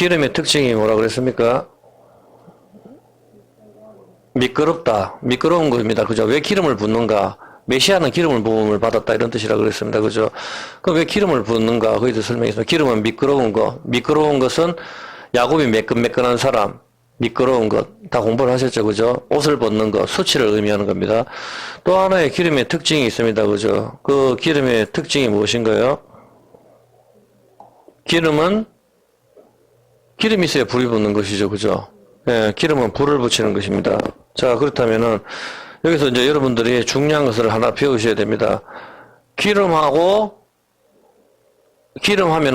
기름의 특징이 뭐라 그랬습니까? 미끄럽다. 미끄러운 겁니다. 그죠? 왜 기름을 붓는가? 메시아는 기름을 부음을 받았다. 이런 뜻이라 그랬습니다. 그죠? 그럼 왜 기름을 붓는가? 거기서 설명했습니다. 기름은 미끄러운 것. 미끄러운 것은 야곱이 매끈매끈한 사람. 미끄러운 것. 다 공부를 하셨죠. 그죠? 옷을 벗는 것. 수치를 의미하는 겁니다. 또 하나의 기름의 특징이 있습니다. 그죠? 그 기름의 특징이 무엇인가요? 기름이 있어야 불이 붙는 것이죠. 그죠? 예, 기름은 불을 붙이는 것입니다. 자, 그렇다면은, 여기서 이제 여러분들이 중요한 것을 하나 배우셔야 됩니다. 기름하면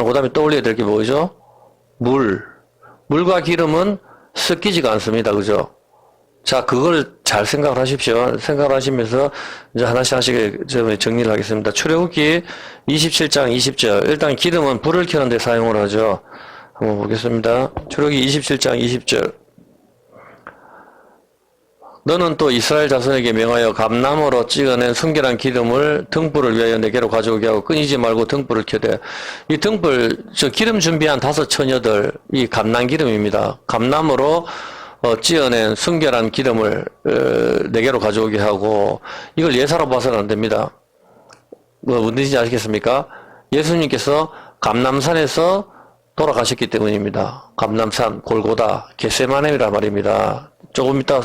그 다음에 떠올려야 될 게 뭐죠? 물과 기름은 섞이지가 않습니다. 그죠? 자, 그걸 잘 생각을 하십시오. 생각을 하시면서 이제 하나씩 정리를 하겠습니다. 출애굽기 27장 20절. 일단 기름은 불을 켜는 데 사용을 하죠. 한번 보겠습니다. 출애굽기 27장 20절. 너는 또 이스라엘 자손에게 명하여 감나무로 찍어낸 순결한 기름을 등불을 위하여 내게로 가져오게 하고 끊이지 말고 등불을 켜되. 이 기름 준비한 5 처녀들, 이 감남기름입니다. 감나무로 찌어낸 순결한 기름을 내게로 가져오게 하고, 이걸 예사로 봐서는 안 됩니다. 무슨 뜻인지 아시겠습니까? 예수님께서 감람산에서 돌아가셨기 때문입니다. 감람산, 골고다, 겟세마네이란 말입니다. 조금 이따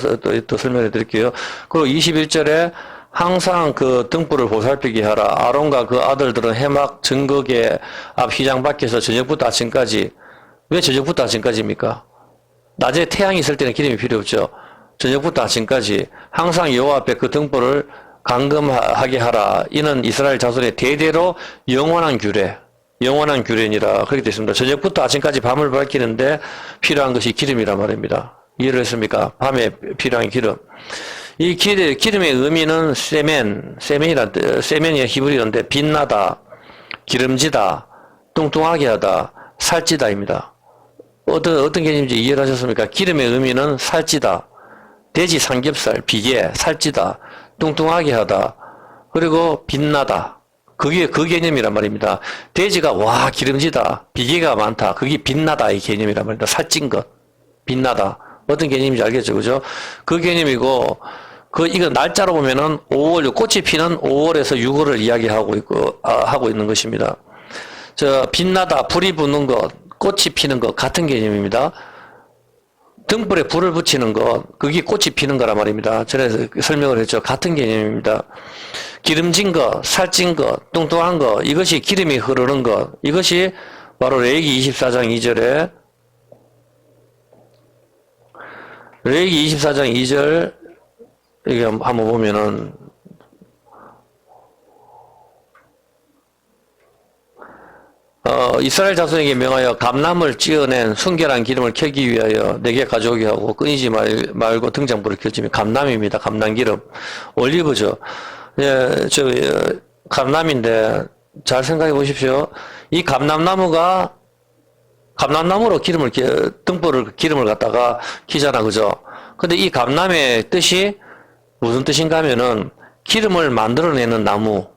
또 설명해 드릴게요. 그리고 21절에 항상 그 등불을 보살피게 하라. 아론과 그 아들들은 해막 증거계 앞 휘장 밖에서 저녁부터 아침까지. 왜 저녁부터 아침까지입니까? 낮에 태양이 있을 때는 기름이 필요 없죠. 저녁부터 아침까지 항상 여호와 앞에 그 등불을 감금하게 하라. 이는 이스라엘 자손의 대대로 영원한 규례니라. 그렇게 되어 있습니다. 저녁부터 아침까지 밤을 밝히는데 필요한 것이 기름이란 말입니다. 이해를 했습니까? 밤에 필요한 기름. 이 기름의 의미는 세멘이 히브리어인데 빛나다, 기름지다, 뚱뚱하게 하다, 살찌다입니다. 어떤 개념인지 이해를 하셨습니까? 기름의 의미는 살찌다, 돼지 삼겹살, 비계, 살찌다, 뚱뚱하게 하다, 그리고 빛나다. 그게 그 개념이란 말입니다. 돼지가 와 기름지다, 비계가 많다, 그게 빛나다 이 개념이란 말입니다. 살찐 것, 빛나다. 어떤 개념인지 알겠죠, 그죠? 그 개념이고, 이거 날짜로 보면은 5월, 꽃이 피는 5월에서 6월을 이야기하고 하고 있는 것입니다. 빛나다, 불이 붙는 것, 꽃이 피는 것, 같은 개념입니다. 등불에 불을 붙이는 것, 그게 꽃이 피는 거란 말입니다. 전에 설명을 했죠. 같은 개념입니다. 기름진 것, 살찐 것, 뚱뚱한 것, 이것이 기름이 흐르는 것, 이것이 바로 레위기 24장 2절에 레위기 24장 2절 여기 한번 보면은 이스라엘 자손에게 명하여 감람을 찌어낸 순결한 기름을 켜기 위하여 내게 가져오게 하고 끊이지 말고 등장불을 켜지며. 감람입니다. 감람기름. 올리브죠. 예, 감람인데 잘 생각해 보십시오. 이 감람나무로 기름을 갖다가 키잖아. 그죠? 근데 이 감람의 뜻이 무슨 뜻인가 하면은 기름을 만들어내는 나무,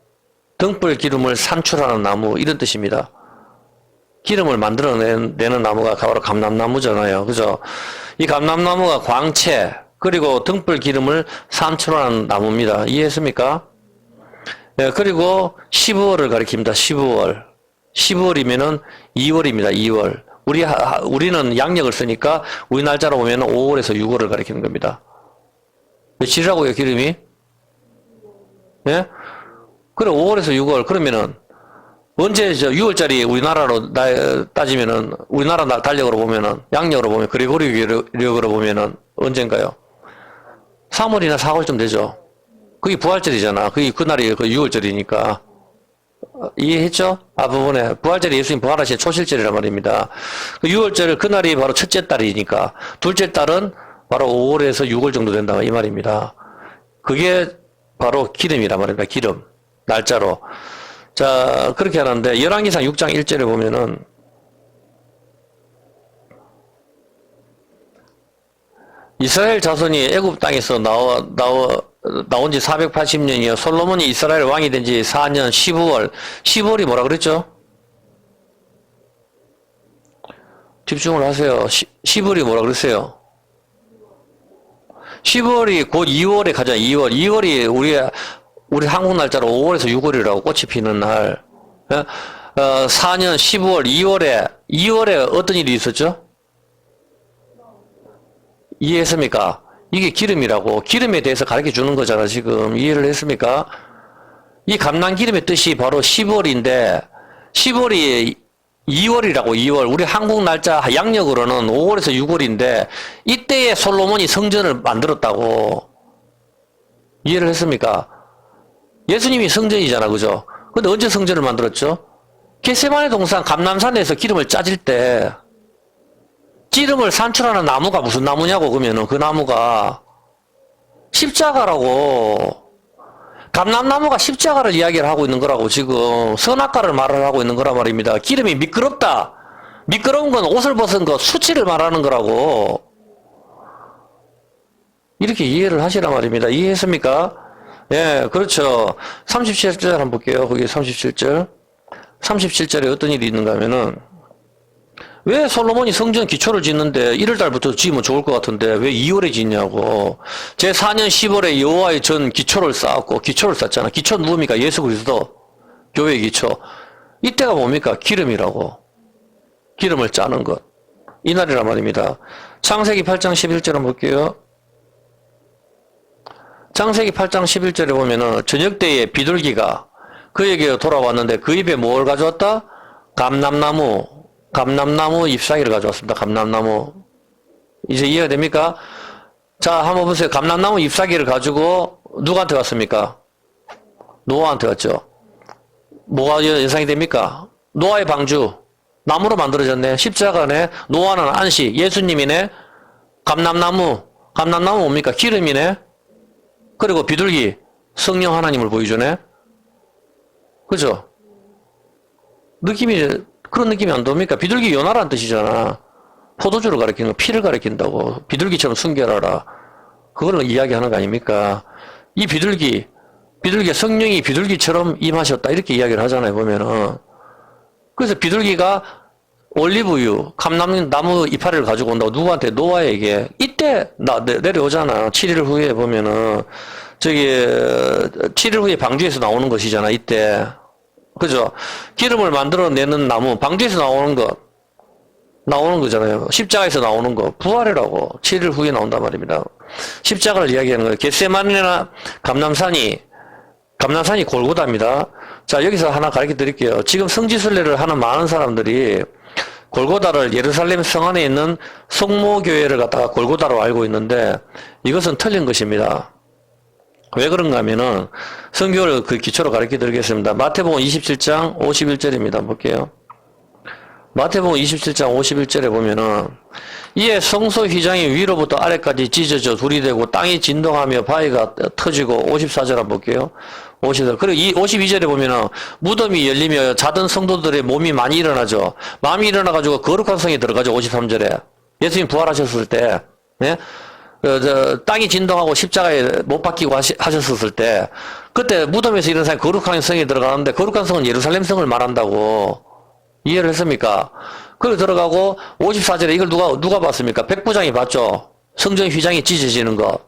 등불 기름을 산출하는 나무, 이런 뜻입니다. 기름을 만들어내는 나무가 바로 감람나무잖아요. 그죠? 이 감람나무가 광채, 그리고 등불 기름을 산출하는 나무입니다. 이해했습니까? 네, 그리고 12월을 가리킵니다. 12월. 12월이면은 2월입니다. 2월. 우리는 양력을 쓰니까 우리 날짜로 보면 5월에서 6월을 가리키는 겁니다. 며칠이라고요, 기름이? 예? 그래, 5월에서 6월. 그러면은 언제 6월짜리 우리나라로 따지면은 우리나라 달력으로 보면은 양력으로 보면 그리고리력으로 보면은 언젠가요? 3월이나 4월쯤 되죠. 그게 부활절이잖아. 그날이 6월절이니까. 이해했죠? 앞부분에 부활절이 예수님 부활하신 초실절이란 말입니다. 6월절 그날이 바로 첫째 달이니까 둘째 달은 바로 5월에서 6월 정도 된다 이 말입니다. 그게 바로 기름이란 말입니다. 기름. 날짜로. 자, 그렇게 하는데, 열왕기상 6장 1절에 보면은, 이스라엘 자손이 애굽 땅에서 나온 지 480년이요. 솔로몬이 이스라엘 왕이 된 지 4년 12월이 뭐라 그랬죠? 집중을 하세요. 10월이 뭐라 그랬어요? 10월이 곧 2월에 가자. 2월이 우리 한국 날짜로 5월에서 6월이라고 꽃이 피는 날. 4년 10월 2월에 어떤 일이 있었죠? 이해했습니까? 이게 기름이라고. 기름에 대해서 가르쳐 주는 거잖아, 지금. 이해를 했습니까? 이 감람기름의 뜻이 바로 10월인데, 10월이 2월이라고, 2월. 우리 한국 날짜 양력으로는 5월에서 6월인데, 이때에 솔로몬이 성전을 만들었다고. 이해를 했습니까? 예수님이 성전이잖아, 그죠? 근데 언제 성전을 만들었죠? 겟세마네 동산 감람산에서 기름을 짜질 때, 기름을 산출하는 나무가 무슨 나무냐고, 그러면은, 그 나무가 십자가라고. 감람나무가 십자가를 이야기를 하고 있는 거라고, 지금. 선악과를 말을 하고 있는 거란 말입니다. 기름이 미끄럽다. 미끄러운 건 옷을 벗은 거, 수치를 말하는 거라고. 이렇게 이해를 하시란 말입니다. 이해했습니까? 예, 그렇죠. 37절 한번 볼게요. 거기 37절. 37절에 어떤 일이 있는가 하면은, 왜 솔로몬이 성전 기초를 짓는데 1월달부터 지으면 좋을 것 같은데 왜 2월에 짓냐고. 제4년 10월에 여호와의 전 기초를 쌓았고, 기초를 쌓잖아. 기초 누굽니까? 예수 그리스도. 교회의 기초. 이때가 뭡니까? 기름이라고. 기름을 짜는 것. 이날이란 말입니다. 창세기 8장 11절 한번 볼게요. 창세기 8장 11절에 보면은 저녁 때에 비둘기가 그에게 돌아왔는데 그 입에 뭘 가져왔다? 감람나무 잎사귀를 가져왔습니다. 감람나무. 이제 이해가 됩니까? 자, 한번 보세요. 감람나무 잎사귀를 가지고 누구한테 갔습니까? 노아한테 갔죠. 뭐가 연상이 됩니까? 노아의 방주. 나무로 만들어졌네. 십자가네. 노아는 안식. 예수님이네. 감람나무 뭡니까? 기름이네. 그리고 비둘기. 성령 하나님을 보여주네. 그죠? 그런 느낌이 안 돕니까? 비둘기 연하라는 뜻이잖아. 포도주를 가리키는 거, 피를 가리킨다고. 비둘기처럼 순결하라. 그걸 이야기하는 거 아닙니까? 이 성령이 비둘기처럼 임하셨다. 이렇게 이야기를 하잖아요, 보면은. 그래서 비둘기가 올리브유, 감람나무 이파리를 가지고 온다고 누구한테? 노아에게. 이때, 내려오잖아. 7일 후에 보면은, 7일 후에 방주에서 나오는 것이잖아, 이때. 그죠? 기름을 만들어내는 나무, 방주에서 나오는 거잖아요. 십자가에서 나오는 거, 부활이라고. 7일 후에 나온단 말입니다. 십자가를 이야기하는 거예요. 겟세마네나 감람산이 골고다입니다. 자, 여기서 하나 가르쳐 드릴게요. 지금 성지순례를 하는 많은 사람들이 골고다를 예루살렘 성 안에 있는 성모교회를 갖다가 골고다로 알고 있는데 이것은 틀린 것입니다. 왜 그런가 하면은 성경을 그 기초로 가르쳐 드리겠습니다. 마태복음 27장 51절입니다. 볼게요. 마태복음 27장 51절에 보면은 이에 성소 휘장이 위로부터 아래까지 찢어져 둘이 되고 땅이 진동하며 바위가 터지고 54절 한번 볼게요. 50절. 그리고 이 52절에 보면은 무덤이 열리며 자던 성도들의 몸이 많이 일어나죠. 마음이 일어나가지고 거룩한 성에 들어가죠. 53절에. 예수님 부활하셨을 때, 예? 땅이 진동하고 십자가에 못 박히고 하셨을 때, 그때 무덤에서 이런 사람이 거룩한 성에 들어가는데, 거룩한 성은 예루살렘 성을 말한다고. 이해를 했습니까? 그걸 들어가고, 54절에 이걸 누가 봤습니까? 백부장이 봤죠? 성전 휘장이 찢어지는 거.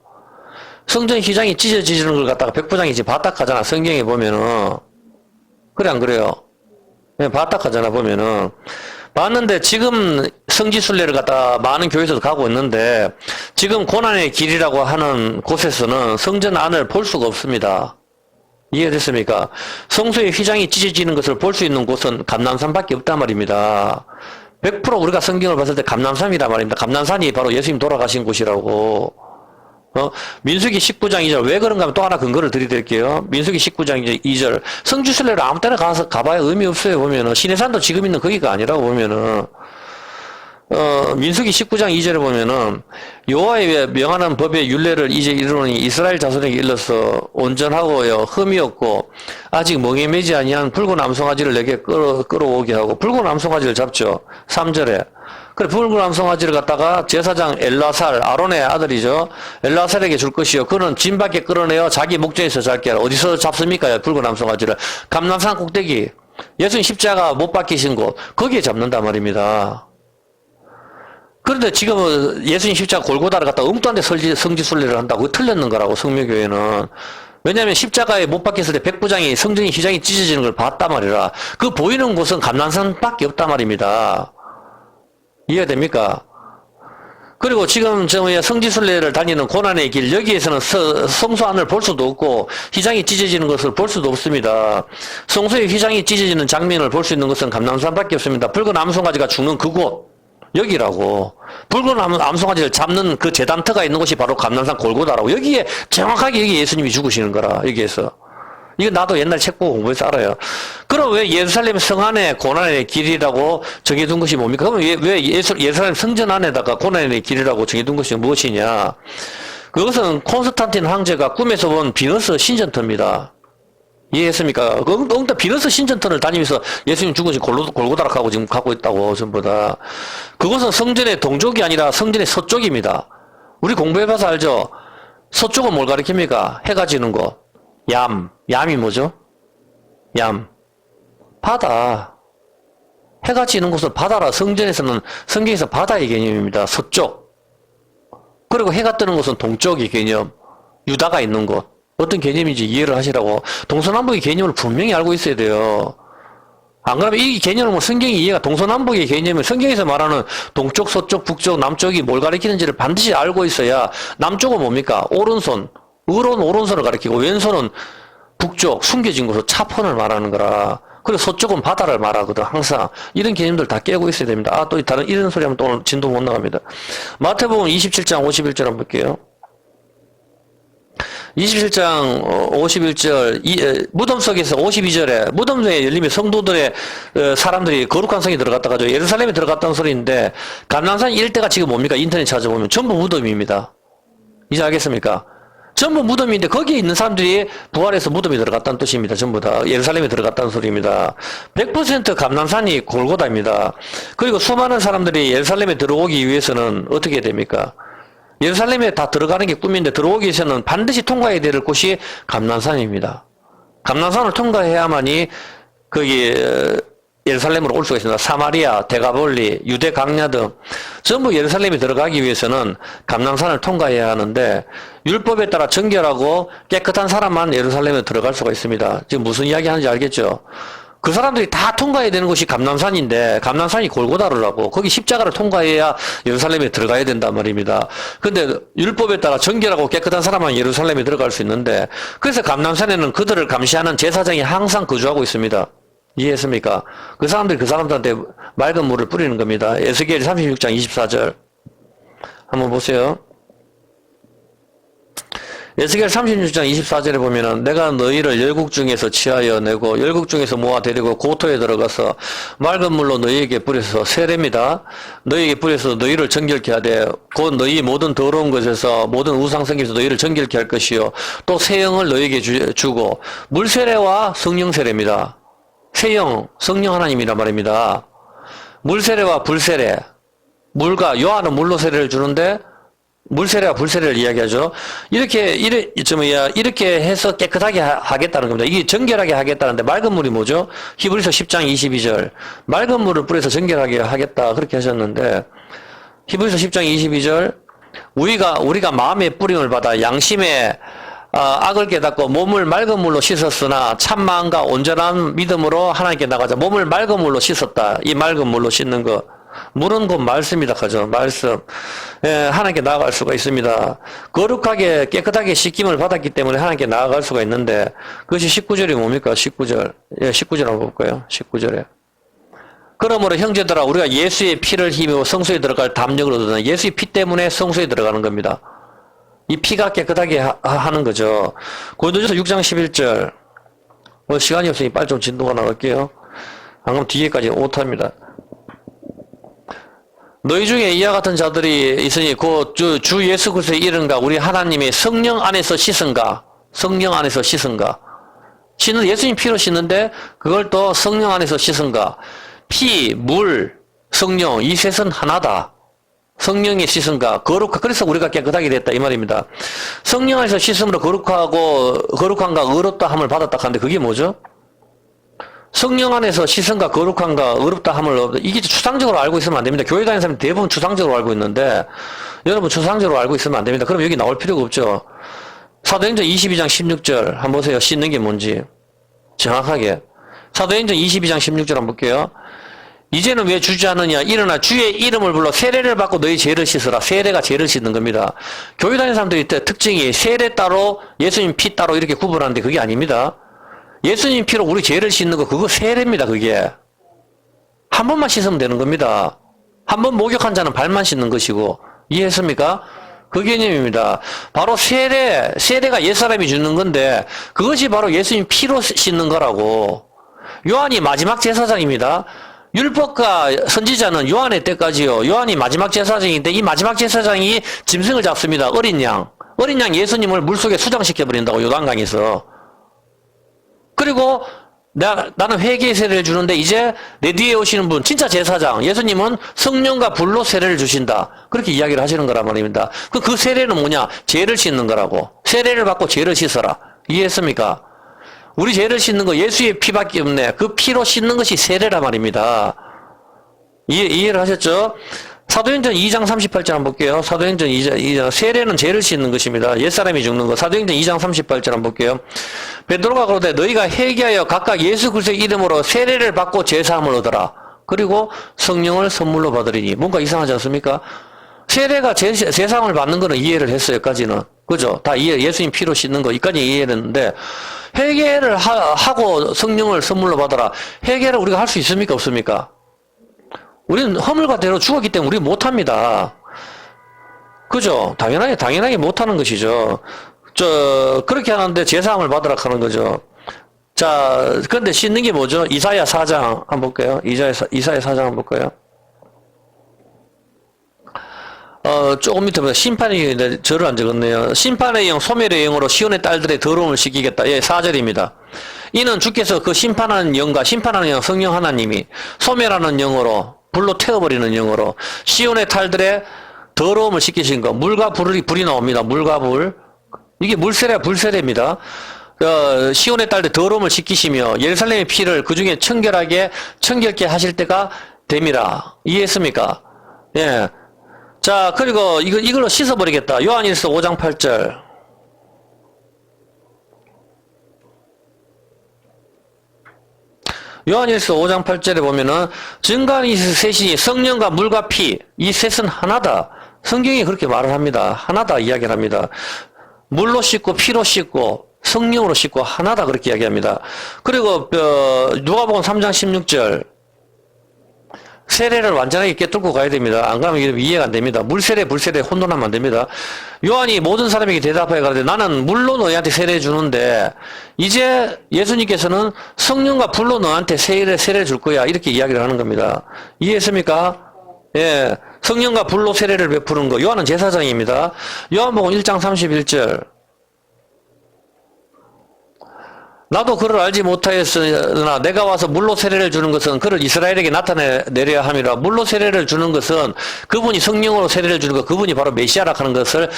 성전 휘장이 찢어지는 걸 갖다가 백부장이 지금 바닥하잖아, 성경에 보면은. 그래, 안 그래요? 네, 바닥하잖아, 보면은. 봤는데 지금 성지순례를 갖다 많은 교회에서도 가고 있는데 지금 고난의 길이라고 하는 곳에서는 성전 안을 볼 수가 없습니다. 이해됐습니까? 성소의 휘장이 찢어지는 것을 볼 수 있는 곳은 감람산밖에 없단 말입니다. 100% 우리가 성경을 봤을 때 감람산이란 말입니다. 감람산이 바로 예수님 돌아가신 곳이라고. 민수기 19장 2절. 왜 그런가 하면 또 하나 근거를 드릴게요. 민수기 19장 2절. 성지순례를 아무 때나 가봐야 의미 없어요, 보면은. 시내산도 지금 있는 거기가 아니라고 보면은. 민수기 19장 2절에 보면은, 여호와의 명하는 법의 율례를 이제 이르노니 이스라엘 자손에게 일러서 온전하고요, 흠이 없고, 아직 멍에 매지 아니한 붉은 암송아지를 내게 끌어오게 하고, 붉은 암송아지를 잡죠. 3절에. 그래, 붉은 암송아지를 갖다가 제사장 엘라살, 아론의 아들이죠. 엘라살에게 줄 것이요. 그는 진 밖에 끌어내어 자기 목전에서 잡게 하라. 어디서 잡습니까? 붉은 암송아지를. 감람산 꼭대기. 예수님 십자가 못 박히신 곳. 거기에 잡는단 말입니다. 그런데 지금 예수님 십자가 골고다를 갖다 엉뚱한 데 성지순례를 한다고. 그거 틀렸는 거라고, 성묘교회는. 왜냐하면 십자가에 못 박혔을 때 백부장이 성전이 휘장이 찢어지는 걸 봤단 말이라. 그 보이는 곳은 감람산밖에 없단 말입니다. 이해가 됩니까? 그리고 지금 성지순례를 다니는 고난의 길, 여기에서는 성소 안을 볼 수도 없고 휘장이 찢어지는 것을 볼 수도 없습니다. 성소의 휘장이 찢어지는 장면을 볼 수 있는 것은 감람산밖에 없습니다. 붉은 암송아지가 죽는 그곳, 여기라고. 붉은 암송아지를 잡는 그 제단터가 있는 곳이 바로 감람산 골고다라고. 여기에 정확하게 여기 예수님이 죽으시는 거라, 여기에서. 이거 나도 옛날 책 보고 공부해서 알아요. 그럼 왜 예루살렘 성 안에 고난의 길이라고 정해둔 것이 뭡니까? 그러면 왜 예루살렘 성전 안에다가 고난의 길이라고 정해둔 것이 무엇이냐? 그것은 콘스탄틴 황제가 꿈에서 본 비너스 신전터입니다. 이해했습니까? 엉뚱 비너스 신전터를 다니면서 예수님 죽은 시 골고다락하고 지금 갖고 있다고, 전부 다. 그것은 성전의 동쪽이 아니라 성전의 서쪽입니다. 우리 공부해봐서 알죠? 서쪽은 뭘 가리킵니까? 해가 지는 곳. ям이 뭐죠? 얌. 바다. 해가 지는 곳을 바다라. 성경에서 바다의 개념입니다. 서쪽. 그리고 해가 뜨는 곳은 동쪽의 개념. 유다가 있는 곳. 어떤 개념인지 이해를 하시라고. 동서남북의 개념을 분명히 알고 있어야 돼요. 안 그러면 이 개념을 성경이 이해가, 동서남북의 개념을 성경에서 말하는 동쪽, 서쪽, 북쪽, 남쪽이 뭘 가리키는지를 반드시 알고 있어야. 남쪽은 뭡니까? 오른손. 의로운 오른손을 가리키고 왼손은 북쪽, 숨겨진 곳으로 차폰을 말하는 거라. 그리고 서쪽은 바다를 말하거든, 항상. 이런 개념들 다 깨고 있어야 됩니다. 또 다른 이런 소리 하면 또 오늘 진도 못 나갑니다. 마태복음 27장 51절 한번 볼게요. 27장 51절, 무덤 속에서 52절에, 무덤에 열리면 성도들의, 사람들이 거룩한 성이 들어갔다 가죠. 예루살렘에 들어갔다는 소리인데, 감람산 일대가 지금 뭡니까? 인터넷 찾아보면 전부 무덤입니다. 이제 알겠습니까? 전부 무덤인데 거기에 있는 사람들이 부활해서 무덤에 들어갔다는 뜻입니다. 전부 다 예루살렘에 들어갔다는 소리입니다. 100% 감람산이 골고다입니다. 그리고 수많은 사람들이 예루살렘에 들어오기 위해서는 어떻게 됩니까? 예루살렘에 다 들어가는 게 꿈인데 들어오기 위해서는 반드시 통과해야 될 곳이 감람산입니다. 감람산을 통과해야만이 거기 예루살렘으로 올 수가 있습니다. 사마리아, 데가볼리, 유대 강야 등 전부 예루살렘에 들어가기 위해서는 감람산을 통과해야 하는데 율법에 따라 정결하고 깨끗한 사람만 예루살렘에 들어갈 수가 있습니다. 지금 무슨 이야기 하는지 알겠죠? 그 사람들이 다 통과해야 되는 곳이 감람산인데 감람산이 골고다르라고. 거기 십자가를 통과해야 예루살렘에 들어가야 된단 말입니다. 근데 율법에 따라 정결하고 깨끗한 사람만 예루살렘에 들어갈 수 있는데 그래서 감람산에는 그들을 감시하는 제사장이 항상 거주하고 있습니다. 이해했습니까? 그 사람들이 그 사람들한테 맑은 물을 뿌리는 겁니다. 에스겔 36장 24절 한번 보세요. 에스겔 36장 24절에 보면은 내가 너희를 열국 중에서 취하여 내고 열국 중에서 모아 데리고 고토에 들어가서 맑은 물로 너희에게 뿌려서 세례입니다. 너희에게 뿌려서 너희를 정결케 하되 곧 너희 모든 더러운 것에서 모든 우상성에서 너희를 정결케 할 것이요 또 새 영을 너희에게 주고 물세례와 성령 세례입니다. 세영, 성령 하나님이란 말입니다. 물세례와 불세례, 물과 요한은 물로 세례를 주는데 물세례와 불세례를 이야기하죠. 이렇게 해서 깨끗하게 하겠다는 겁니다. 이게 정결하게 하겠다는데 맑은 물이 뭐죠? 히브리서 10장 22절. 맑은 물을 뿌려서 정결하게 하겠다. 그렇게 하셨는데 히브리서 10장 22절. 우리가 마음의 뿌림을 받아 양심에 악을 깨닫고 몸을 맑은 물로 씻었으나 참 마음과 온전한 믿음으로 하나님께 나가자. 몸을 맑은 물로 씻었다. 이 맑은 물로 씻는 거. 물은 곧 말씀이다 하죠. 말씀. 하나님께 나아갈 수가 있습니다. 거룩하게 깨끗하게 씻김을 받았기 때문에 하나님께 나아갈 수가 있는데 그것이 19절이 뭡니까? 19절. 19절 한번 볼까요? 19절에. 그러므로 형제들아 우리가 예수의 피를 힘입어 성소에 들어갈 담력을 얻는 예수의 피 때문에 성소에 들어가는 겁니다. 이 피가 깨끗하게 하는 거죠. 고린도전서 6장 11절. 시간이 없으니 빨리 좀 진도가 나갈게요. 안 그러면 뒤에까지 못합니다. 너희 중에 이와 같은 자들이 있으니 곧 주 예수 그리스도의 이름과 우리 하나님의 성령 안에서 씻은가? 성령 안에서 씻은가? 예수님 피로 씻는데 그걸 또 성령 안에서 씻은가? 피, 물, 성령 이 셋은 하나다. 성령의 씻은가? 그래서 우리가 깨끗하게 됐다 이 말입니다. 성령 안에서 씻음으로 거룩한가 의롭다함을 받았다 하는데 그게 뭐죠? 성령 안에서 시선과 거룩함과 어렵다 함을 이게 추상적으로 알고 있으면 안 됩니다. 교회 다니는 사람이 대부분 추상적으로 알고 있는데 여러분 추상적으로 알고 있으면 안 됩니다. 그럼 여기 나올 필요가 없죠. 사도행전 22장 16절 한번 보세요. 씻는 게 뭔지 정확하게. 사도행전 22장 16절 한번 볼게요. 이제는 왜 주저하느냐 일어나 주의 이름을 불러 세례를 받고 너희 죄를 씻으라. 세례가 죄를 씻는 겁니다. 교회 다니는 사람들이 특징이 세례 따로 예수님 피 따로 이렇게 구분하는데 그게 아닙니다. 예수님 피로 우리 죄를 씻는 거 그거 세례입니다. 그게 한 번만 씻으면 되는 겁니다. 한 번 목욕한 자는 발만 씻는 것이고 이해했습니까? 그 개념입니다. 바로 세례가 옛사람이 주는 건데 그것이 바로 예수님 피로 씻는 거라고. 요한이 마지막 제사장입니다. 율법과 선지자는 요한의 때까지요. 요한이 마지막 제사장인데 이 마지막 제사장이 짐승을 잡습니다. 어린 양 예수님을 물속에 수장시켜버린다고 요단강에서. 그리고 나는 회개의 세례를 주는데 이제 내 뒤에 오시는 분 진짜 제사장 예수님은 성령과 불로 세례를 주신다. 그렇게 이야기를 하시는 거란 말입니다. 그 세례는 뭐냐? 죄를 씻는 거라고. 세례를 받고 죄를 씻어라. 이해했습니까? 우리 죄를 씻는 거 예수의 피밖에 없네. 그 피로 씻는 것이 세례란 말입니다. 이해를 하셨죠? 사도행전 2장 38절 한번 볼게요. 사도행전 2장 세례는 죄를 씻는 것입니다. 옛사람이 죽는 거. 사도행전 2장 38절 한번 볼게요. 베드로가 그러되 너희가 회개하여 각각 예수 그리스도의 이름으로 세례를 받고 제사함을 얻어라. 그리고 성령을 선물로 받으리니. 뭔가 이상하지 않습니까? 세례가 제사함을 받는 거는 이해를 했어요. 여기까지는. 그죠? 다 예수님 피로 씻는 거. 여기까지 이해를 했는데 회개를 하고 성령을 선물로 받아라. 회개를 우리가 할 수 있습니까? 없습니까? 우리는 허물과 대로 죽었기 때문에 우리 못합니다. 그죠? 당연하게 못하는 것이죠. 그렇게 하는데 제사함을 받으라 하는 거죠. 자, 근데 씻는 게 뭐죠? 이사야 4장 한번 볼까요? 이사야 4장 한번 볼까요? 조금 밑에 보면 심판의 영인데 저를 안 적었네요. 심판의 영, 소멸의 영으로 시온의 딸들의 더러움을 씻기겠다. 예, 4절입니다. 이는 주께서 그 심판하는 영과 심판하는 영 성령 하나님이 소멸하는 영으로 불로 태워버리는 영으로 시온의 탈들의 더러움을 씻기신 거. 물과 불이 나옵니다. 물과 불. 이게 물세례 불세례입니다. 시온의 딸들 더러움을 씻기시며 예루살렘의 피를 그 중에 청결케 하실 때가 됨이라. 이해했습니까? 예. 자, 그리고 이걸로 씻어버리겠다. 요한일서 5장 8절. 요한일서 5장 8절에 보면은 증거하는 이 셋이 성령과 물과 피, 이 셋은 하나다. 성경이 그렇게 말을 합니다. 하나다 이야기를 합니다. 물로 씻고 피로 씻고 성령으로 씻고 하나다 그렇게 이야기합니다. 그리고 누가복음 3장 16절 세례를 완전하게 깨뚫고 가야 됩니다. 안 가면 이해가 안 됩니다. 물세례, 불세례 혼돈하면 안 됩니다. 요한이 모든 사람에게 대답하여 가라되 나는 물로 너희한테 세례 주는데 이제 예수님께서는 성령과 불로 너한테 세례를 줄 거야. 이렇게 이야기를 하는 겁니다. 이해했습니까? 예. 성령과 불로 세례를 베푸는 거. 요한은 제사장입니다. 요한복음 1장 31절. 나도 그를 알지 못하였으나 내가 와서 물로 세례를 주는 것은 그를 이스라엘에게 나타내려 함이라. 물로 세례를 주는 것은 그분이 성령으로 세례를 주는 것, 그분이 바로 메시아라 하는 것을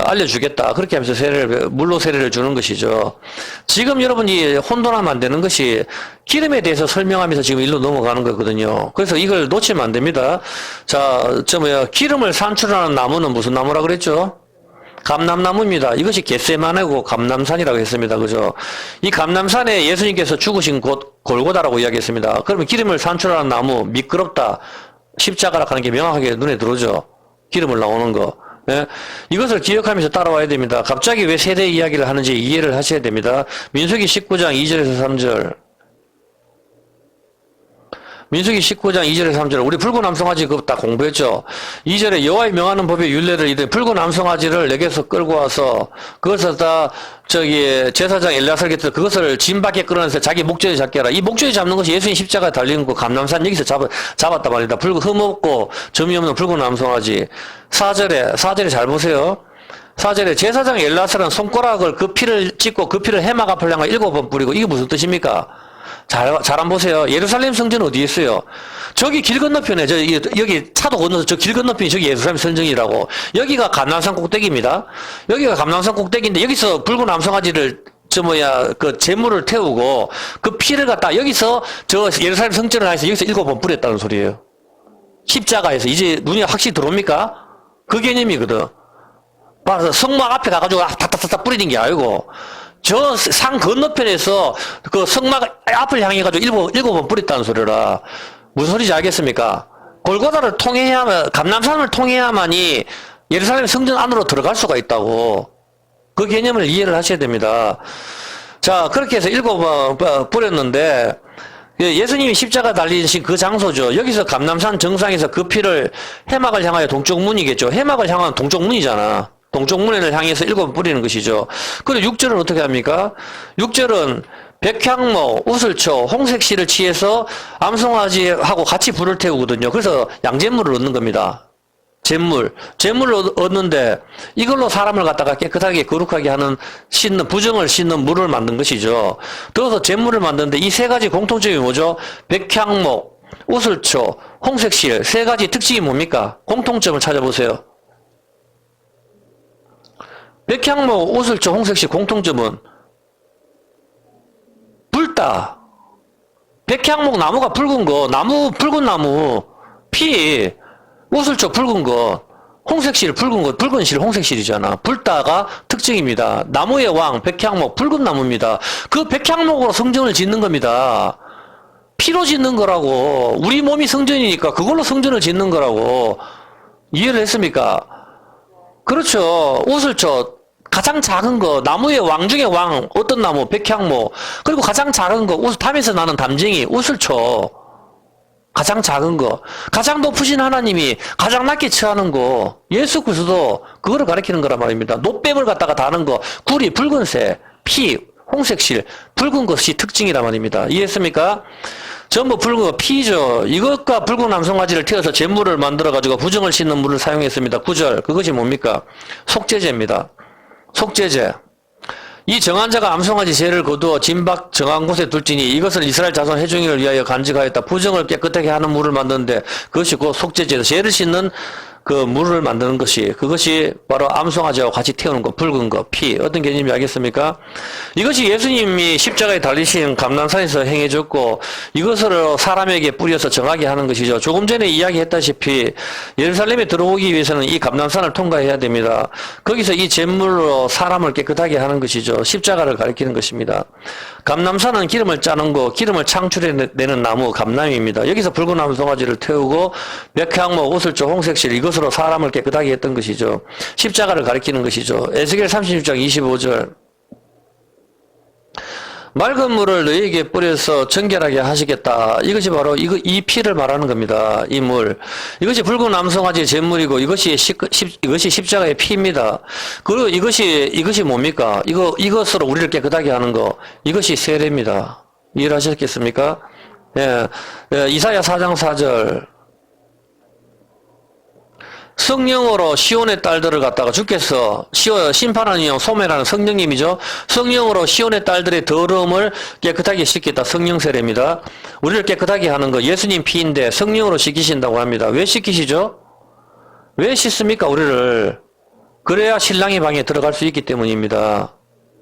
알려주겠다. 그렇게 하면서 물로 세례를 주는 것이죠. 지금 여러분이 혼돈하면 안 되는 것이 기름에 대해서 설명하면서 지금 일로 넘어가는 거거든요. 그래서 이걸 놓치면 안 됩니다. 자, 기름을 산출하는 나무는 무슨 나무라 그랬죠? 감람나무입니다. 이것이 겟세마네고 감람산이라고 했습니다. 그죠? 이 감람산에 예수님께서 죽으신 곳 골고다라고 이야기했습니다. 그러면 기름을 산출하는 나무 미끄럽다 십자가라 하는 게 명확하게 눈에 들어오죠. 기름을 나오는 거. 예? 이것을 기억하면서 따라와야 됩니다. 갑자기 왜 세대 이야기를 하는지 이해를 하셔야 됩니다. 민수기 19장 2절에서 3절. 민수기 19장 2절에서 3절. 우리 붉은 암송아지 그거 다 공부했죠. 2절에 여호와의 명하는 법의 율례를 이르되 붉은 암송아지를 내게서 끌고 와서 그것을 다 제사장 엘리야사에게 그것을 짐 밖에 끌어내서 자기 목젖에 잡게 하라. 이 목젖에 잡는 것이 예수님 십자가에 달린 거 감람산 여기서 잡았단 말이다. 흠없고 점이 없는 붉은 암송아지. 4절에 잘 보세요. 4절에 제사장 엘리야사는 손가락을 그 피를 찍고 그 피를 해막 앞을 향해 7번 뿌리고 이게 무슨 뜻입니까? 잘 안 보세요. 예루살렘 성전 어디 있어요? 저기 길 건너편에, 여기 차도 건너서 저 길 건너편이 저기 예루살렘 성전이라고. 여기가 감람산 꼭대기입니다. 여기가 감람산 꼭대기인데 여기서 붉은 암송아지를 그 재물을 태우고 그 피를 갖다 여기서 저 예루살렘 성전을 향해서 여기서 7번 뿌렸다는 소리예요. 십자가에서 이제 눈이 확실히 들어옵니까? 그 개념이거든. 봐서 성막 앞에 가가지고 다다다다 뿌리는 게 아니고 저 산 건너편에서 그 성막 앞을 향해가지고 7번 뿌렸다는 소리라. 무슨 소리인지 알겠습니까? 골고다를 통해야만, 감람산을 통해야만이 예루살렘 성전 안으로 들어갈 수가 있다고. 그 개념을 이해를 하셔야 됩니다. 자, 그렇게 해서 7번 뿌렸는데, 예수님이 십자가 달리신 그 장소죠. 여기서 감람산 정상에서 그 피를 해막을 향하여 동쪽 문이겠죠. 해막을 향한 동쪽 문이잖아. 동쪽 문을 향해서 7번 뿌리는 것이죠. 그리고 6절은 어떻게 합니까? 6절은 백향목, 우슬초, 홍색실을 취해서 암송아지하고 같이 불을 태우거든요. 그래서 양잿물을 얻는 겁니다. 잿물을 얻는데 이걸로 사람을 갖다가 깨끗하게 거룩하게 하는 부정을 씻는 물을 만든 것이죠. 그래서 잿물을 만드는데 이 세 가지 공통점이 뭐죠? 백향목, 우슬초, 홍색실 세 가지 특징이 뭡니까? 공통점을 찾아보세요. 백향목, 우슬초, 홍색실 공통점은 붉다. 백향목 나무가 붉은 거, 붉은 나무, 피, 우슬초 붉은 거, 홍색실 붉은 거, 붉은 실 홍색실이잖아. 붉다가 특징입니다. 나무의 왕, 백향목, 붉은 나무입니다. 그 백향목으로 성전을 짓는 겁니다. 피로 짓는 거라고. 우리 몸이 성전이니까 그걸로 성전을 짓는 거라고. 이해를 했습니까? 그렇죠. 우슬초. 가장 작은 거, 나무의 왕 중에 왕, 어떤 나무, 백향목, 그리고 가장 작은 거, 담에서 나는 담쟁이, 우슬초. 가장 작은 거, 가장 높으신 하나님이 가장 낮게 처하는 거, 예수 그리스도 그거를 가리키는 거란 말입니다. 노뱀을 갖다가 다는 거, 구리, 붉은색, 피, 홍색실, 붉은 것이 특징이란 말입니다. 이해했습니까? 전부 붉은 거 피죠. 이것과 붉은 암송아지를 태워서 제물을 만들어가지고 부정을 씻는 물을 사용했습니다. 9절, 그것이 뭡니까? 속죄제입니다. 속죄제. 이 정한 자가 암송아지 죄를 거두어 진박 정한 곳에 둘지니 이것을 이스라엘 자손 회중을 위하여 간직하였다. 부정을 깨끗하게 하는 물을 만드는데 그것이 곧 속죄제다. 죄를 씻는 그 물을 만드는 것이 그것이 바로 암송아지하고 같이 태우는 거, 붉은 거, 피. 어떤 개념인지 알겠습니까? 이것이 예수님이 십자가에 달리신 감람산에서 행해졌고 이것으로 사람에게 뿌려서 정하게 하는 것이죠. 조금 전에 이야기했다시피 예루살렘에 들어오기 위해서는 이 감람산을 통과해야 됩니다. 거기서 이 잿물로 사람을 깨끗하게 하는 것이죠. 십자가를 가리키는 것입니다. 감람산은 기름을 짜는 거, 기름을 창출해내는 나무 감람입니다. 여기서 붉은 암송아지를 태우고 백향목, 우슬초, 홍색실 이것으로 사람을 깨끗하게 했던 것이죠. 십자가를 가리키는 것이죠. 에스겔 36장 25절 맑은 물을 너희에게 뿌려서 정결하게 하시겠다. 이것이 바로 이 피를 말하는 겁니다. 이 물. 이것이 붉은 암송아지의 잿물이고 이것이 십자가의 피입니다. 그리고 이것이 뭡니까? 이것으로 우리를 깨끗하게 하는 거. 이것이 세례입니다. 이해를 하셨겠습니까? 예. 이사야 4장 4절. 성령으로 시온의 딸들을 갖다가 주께서 심판하는 영 소매라는 성령님이죠. 성령으로 시온의 딸들의 더러움을 깨끗하게 씻겠다. 성령 세례입니다. 우리를 깨끗하게 하는 거 예수님 피인데 성령으로 씻기신다고 합니다. 왜 씻기시죠? 왜 씻습니까? 우리를. 그래야 신랑의 방에 들어갈 수 있기 때문입니다.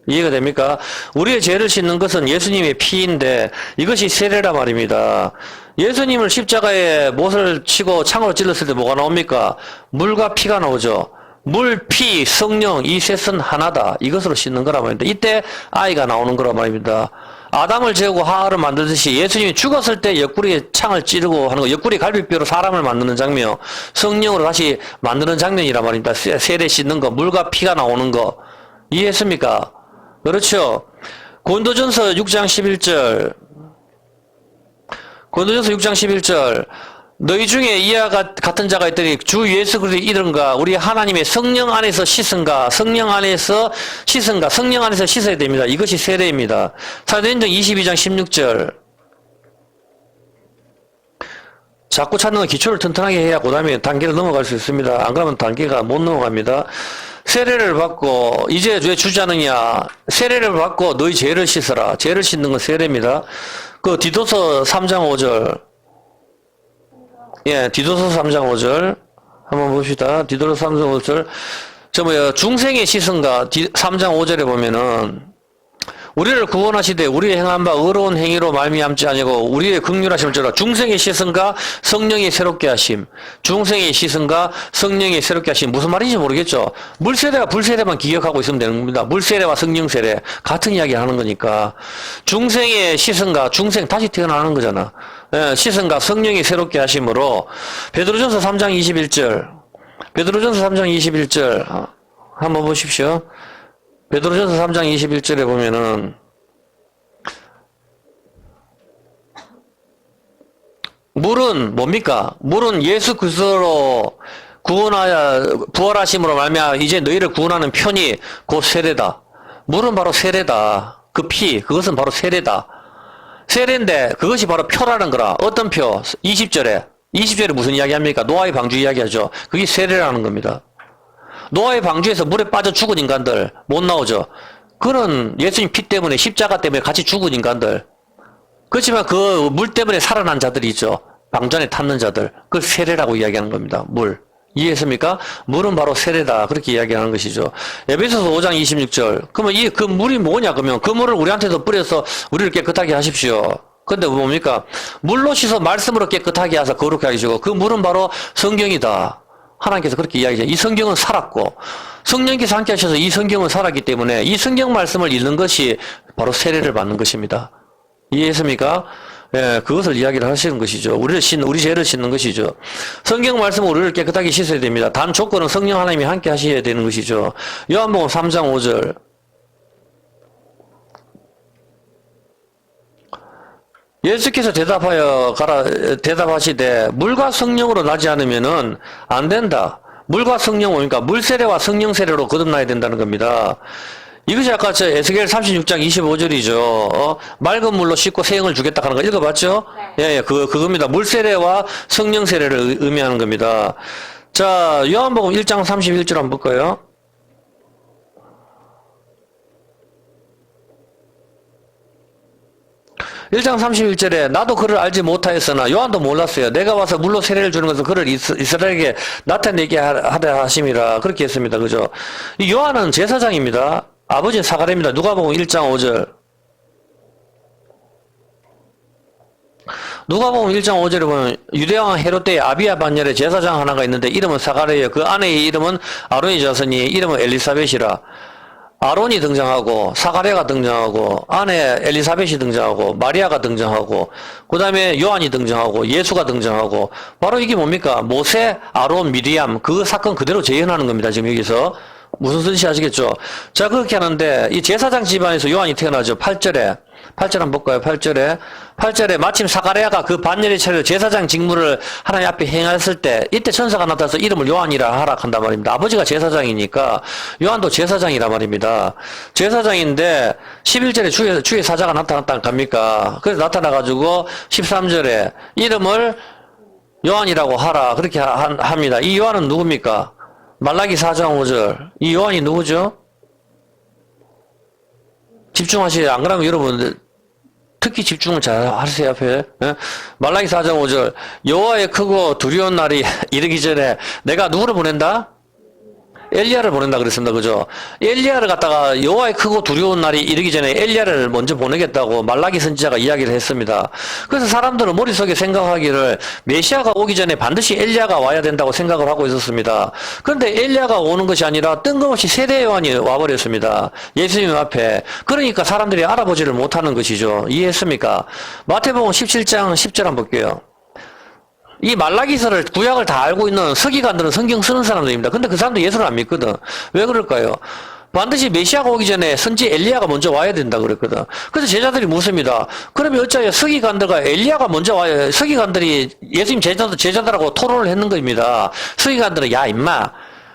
이해가 됩니까? 우리의 죄를 씻는 것은 예수님의 피인데 이것이 세례라 말입니다. 예수님을 십자가에 못을 치고 창으로 찔렀을 때 뭐가 나옵니까? 물과 피가 나오죠. 물, 피, 성령 이 셋은 하나다. 이것으로 씻는 거란 말입니다. 이때 아이가 나오는 거란 말입니다. 아담을 재우고 하와를 만들듯이 예수님이 죽었을 때 옆구리에 창을 찌르고 하는 거, 옆구리 갈비뼈로 사람을 만드는 장면, 성령으로 다시 만드는 장면이란 말입니다. 세례 씻는 거, 물과 피가 나오는 거. 이해했습니까? 그렇죠. 고린도전서 6장 11절. 고린도전서 6장 11절. 너희 중에 이와 같은 자가 있더니 주 예수 그리스도의 이름과 우리 하나님의 성령 안에서 씻은가, 성령 안에서 씻은가, 성령 안에서 씻어야 됩니다. 이것이 세례입니다. 사도행전 22장 16절. 자꾸 찾는 건 기초를 튼튼하게 해야 그 다음에 단계를 넘어갈 수 있습니다. 안 그러면 단계가 못 넘어갑니다. 세례를 받고 이제 왜 주지 않느냐. 세례를 받고 너희 죄를 씻어라. 죄를 씻는 건 세례입니다. 그 디도서 3장 5절. 예, 디도서 3장 5절. 한번 봅시다. 디도서 3장 5절. 중생의 씻은가 3장 5절에 보면은 우리를 구원하시되 우리의 행한 바 의로운 행위로 말미암지 아니고 우리의 긍휼하심을 쫓아 중생의 씻음과 성령의 새롭게 하심. 중생의 씻음과 성령의 새롭게 하심. 무슨 말인지 모르겠죠. 물세례와 불세례만 기억하고 있으면 되는 겁니다. 물세례와 성령 세례 같은 이야기 하는 거니까. 중생의 씻음과 중생 다시 태어나는 거잖아. 예, 씻음과 성령이 새롭게 하심으로 베드로전서 3장 21절 베드로전서 3장 21절 한번 보십시오. 베드로전서 3장 21절에 보면은 물은 뭡니까? 물은 예수 그리스도로 부활하심으로 말미암아 이제 너희를 구원하는 편이 곧 세례다. 물은 바로 세례다. 그 피, 그것은 바로 세례다. 세례인데 그것이 바로 표라는 거라. 어떤 표? 20절에 무슨 이야기 합니까? 노아의 방주 이야기하죠. 그게 세례라는 겁니다. 노아의 방주에서 물에 빠져 죽은 인간들 못 나오죠. 그는 예수님 피 때문에 십자가 때문에 같이 죽은 인간들. 그렇지만 그 물 때문에 살아난 자들이 있죠. 방주 안에 탔는 자들. 그걸 세례라고 이야기하는 겁니다. 물. 이해했습니까? 물은 바로 세례다. 그렇게 이야기하는 것이죠. 에베소서 5장 26절. 그러면 그 물이 뭐냐? 그러면 그 물을 우리한테도 뿌려서 우리를 깨끗하게 하십시오. 근데 뭡니까? 물로 씻어 말씀으로 깨끗하게 하사 거룩하게 하시고 그 물은 바로 성경이다. 하나님께서 그렇게 이야기하죠. 이 성경은 살았고 성령께서 함께 하셔서 이 성경은 살았기 때문에 이 성경 말씀을 읽는 것이 바로 세례를 받는 것입니다. 이해했습니까? 예, 그것을 이야기를 하시는 것이죠. 우리 죄를 씻는 것이죠. 성경 말씀은 우리를 깨끗하게 씻어야 됩니다. 단 조건은 성령 하나님이 함께 하셔야 되는 것이죠. 요한복음 3장 5절. 예수께서 대답하시되 물과 성령으로 나지 않으면은 안 된다. 물과 성령 뭡니까? 물세례와 성령 세례로 거듭나야 된다는 겁니다. 이것이 아까 에스겔 36장 25절이죠. 맑은 물로 씻고 새 영을 주겠다 하는 거 읽어봤죠? 네. 예, 그겁니다. 물세례와 성령 세례를 의미하는 겁니다. 자, 요한복음 1장 31절 한번 볼까요? 일 장 31절에 나도 그를 알지 못하였으나 요한도 몰랐어요. 내가 와서 물로 세례를 주는 것은 그를 이스라엘에게 나타내게 하려 하심이라 그렇게 했습니다. 그죠? 이 요한은 제사장입니다. 아버지는 사가랴입니다. 누가복음 1장 5절. 누가복음 1장 5절에 보면 유대왕 헤롯 때의 아비야 반열에 제사장 하나가 있는데 이름은 사가랴예요. 그 아내의 이름은 아론의 자손이 이름은 엘리사벳이라. 아론이 등장하고 사가랴가 등장하고 아내 엘리사벳이 등장하고 마리아가 등장하고 그 다음에 요한이 등장하고 예수가 등장하고 바로 이게 뭡니까? 모세, 아론, 미리암 그 사건 그대로 재현하는 겁니다. 지금 여기서 무슨 뜻인지 아시겠죠? 자, 그렇게 하는데 이 제사장 집안에서 요한이 태어나죠. 8절 한번 볼까요? 8절에 마침 사가랴가 그 반열의 차례로 제사장 직무를 하나님 앞에 행했을 때 이때 천사가 나타나서 이름을 요한이라 하라 한단 말입니다. 아버지가 제사장이니까 요한도 제사장이라 말입니다. 제사장인데 11절에 주의 사자가 나타났다는 겁니까? 그래서 나타나가지고 13절에 이름을 요한이라고 하라 그렇게 합니다. 이 요한은 누굽니까? 말라기 4장 5절. 이 요한이 누구죠? 집중하시죠. 안 그러면 여러분 특히 집중을 잘 하세요. 앞에. 예? 말라기 4장 5절. 여호와의 크고 두려운 날이 이르기 전에 내가 누구를 보낸다? 엘리야를 보낸다 그랬습니다. 그죠? 엘리야를 갖다가 여호와의 크고 두려운 날이 이르기 전에 엘리야를 먼저 보내겠다고 말라기 선지자가 이야기를 했습니다. 그래서 사람들은 머릿속에 생각하기를 메시아가 오기 전에 반드시 엘리야가 와야 된다고 생각을 하고 있었습니다. 그런데 엘리야가 오는 것이 아니라 뜬금없이 세례 요한이 와버렸습니다. 예수님 앞에. 그러니까 사람들이 알아보지를 못하는 것이죠. 이해했습니까? 마태복음 17장 10절 한번 볼게요. 이 말라기서를 구약을 다 알고 있는 서기관들은 성경 쓰는 사람들입니다. 근데 그 사람들 예수를 안 믿거든. 왜 그럴까요? 반드시 메시아가 오기 전에 선지 엘리야가 먼저 와야 된다 그랬거든. 그래서 제자들이 묻습니다. 그러면 어쩌야 서기관들과 엘리야가 먼저 와야 서기관들이 예수님 제자들하고 토론을 했는 겁니다. 서기관들은 야 임마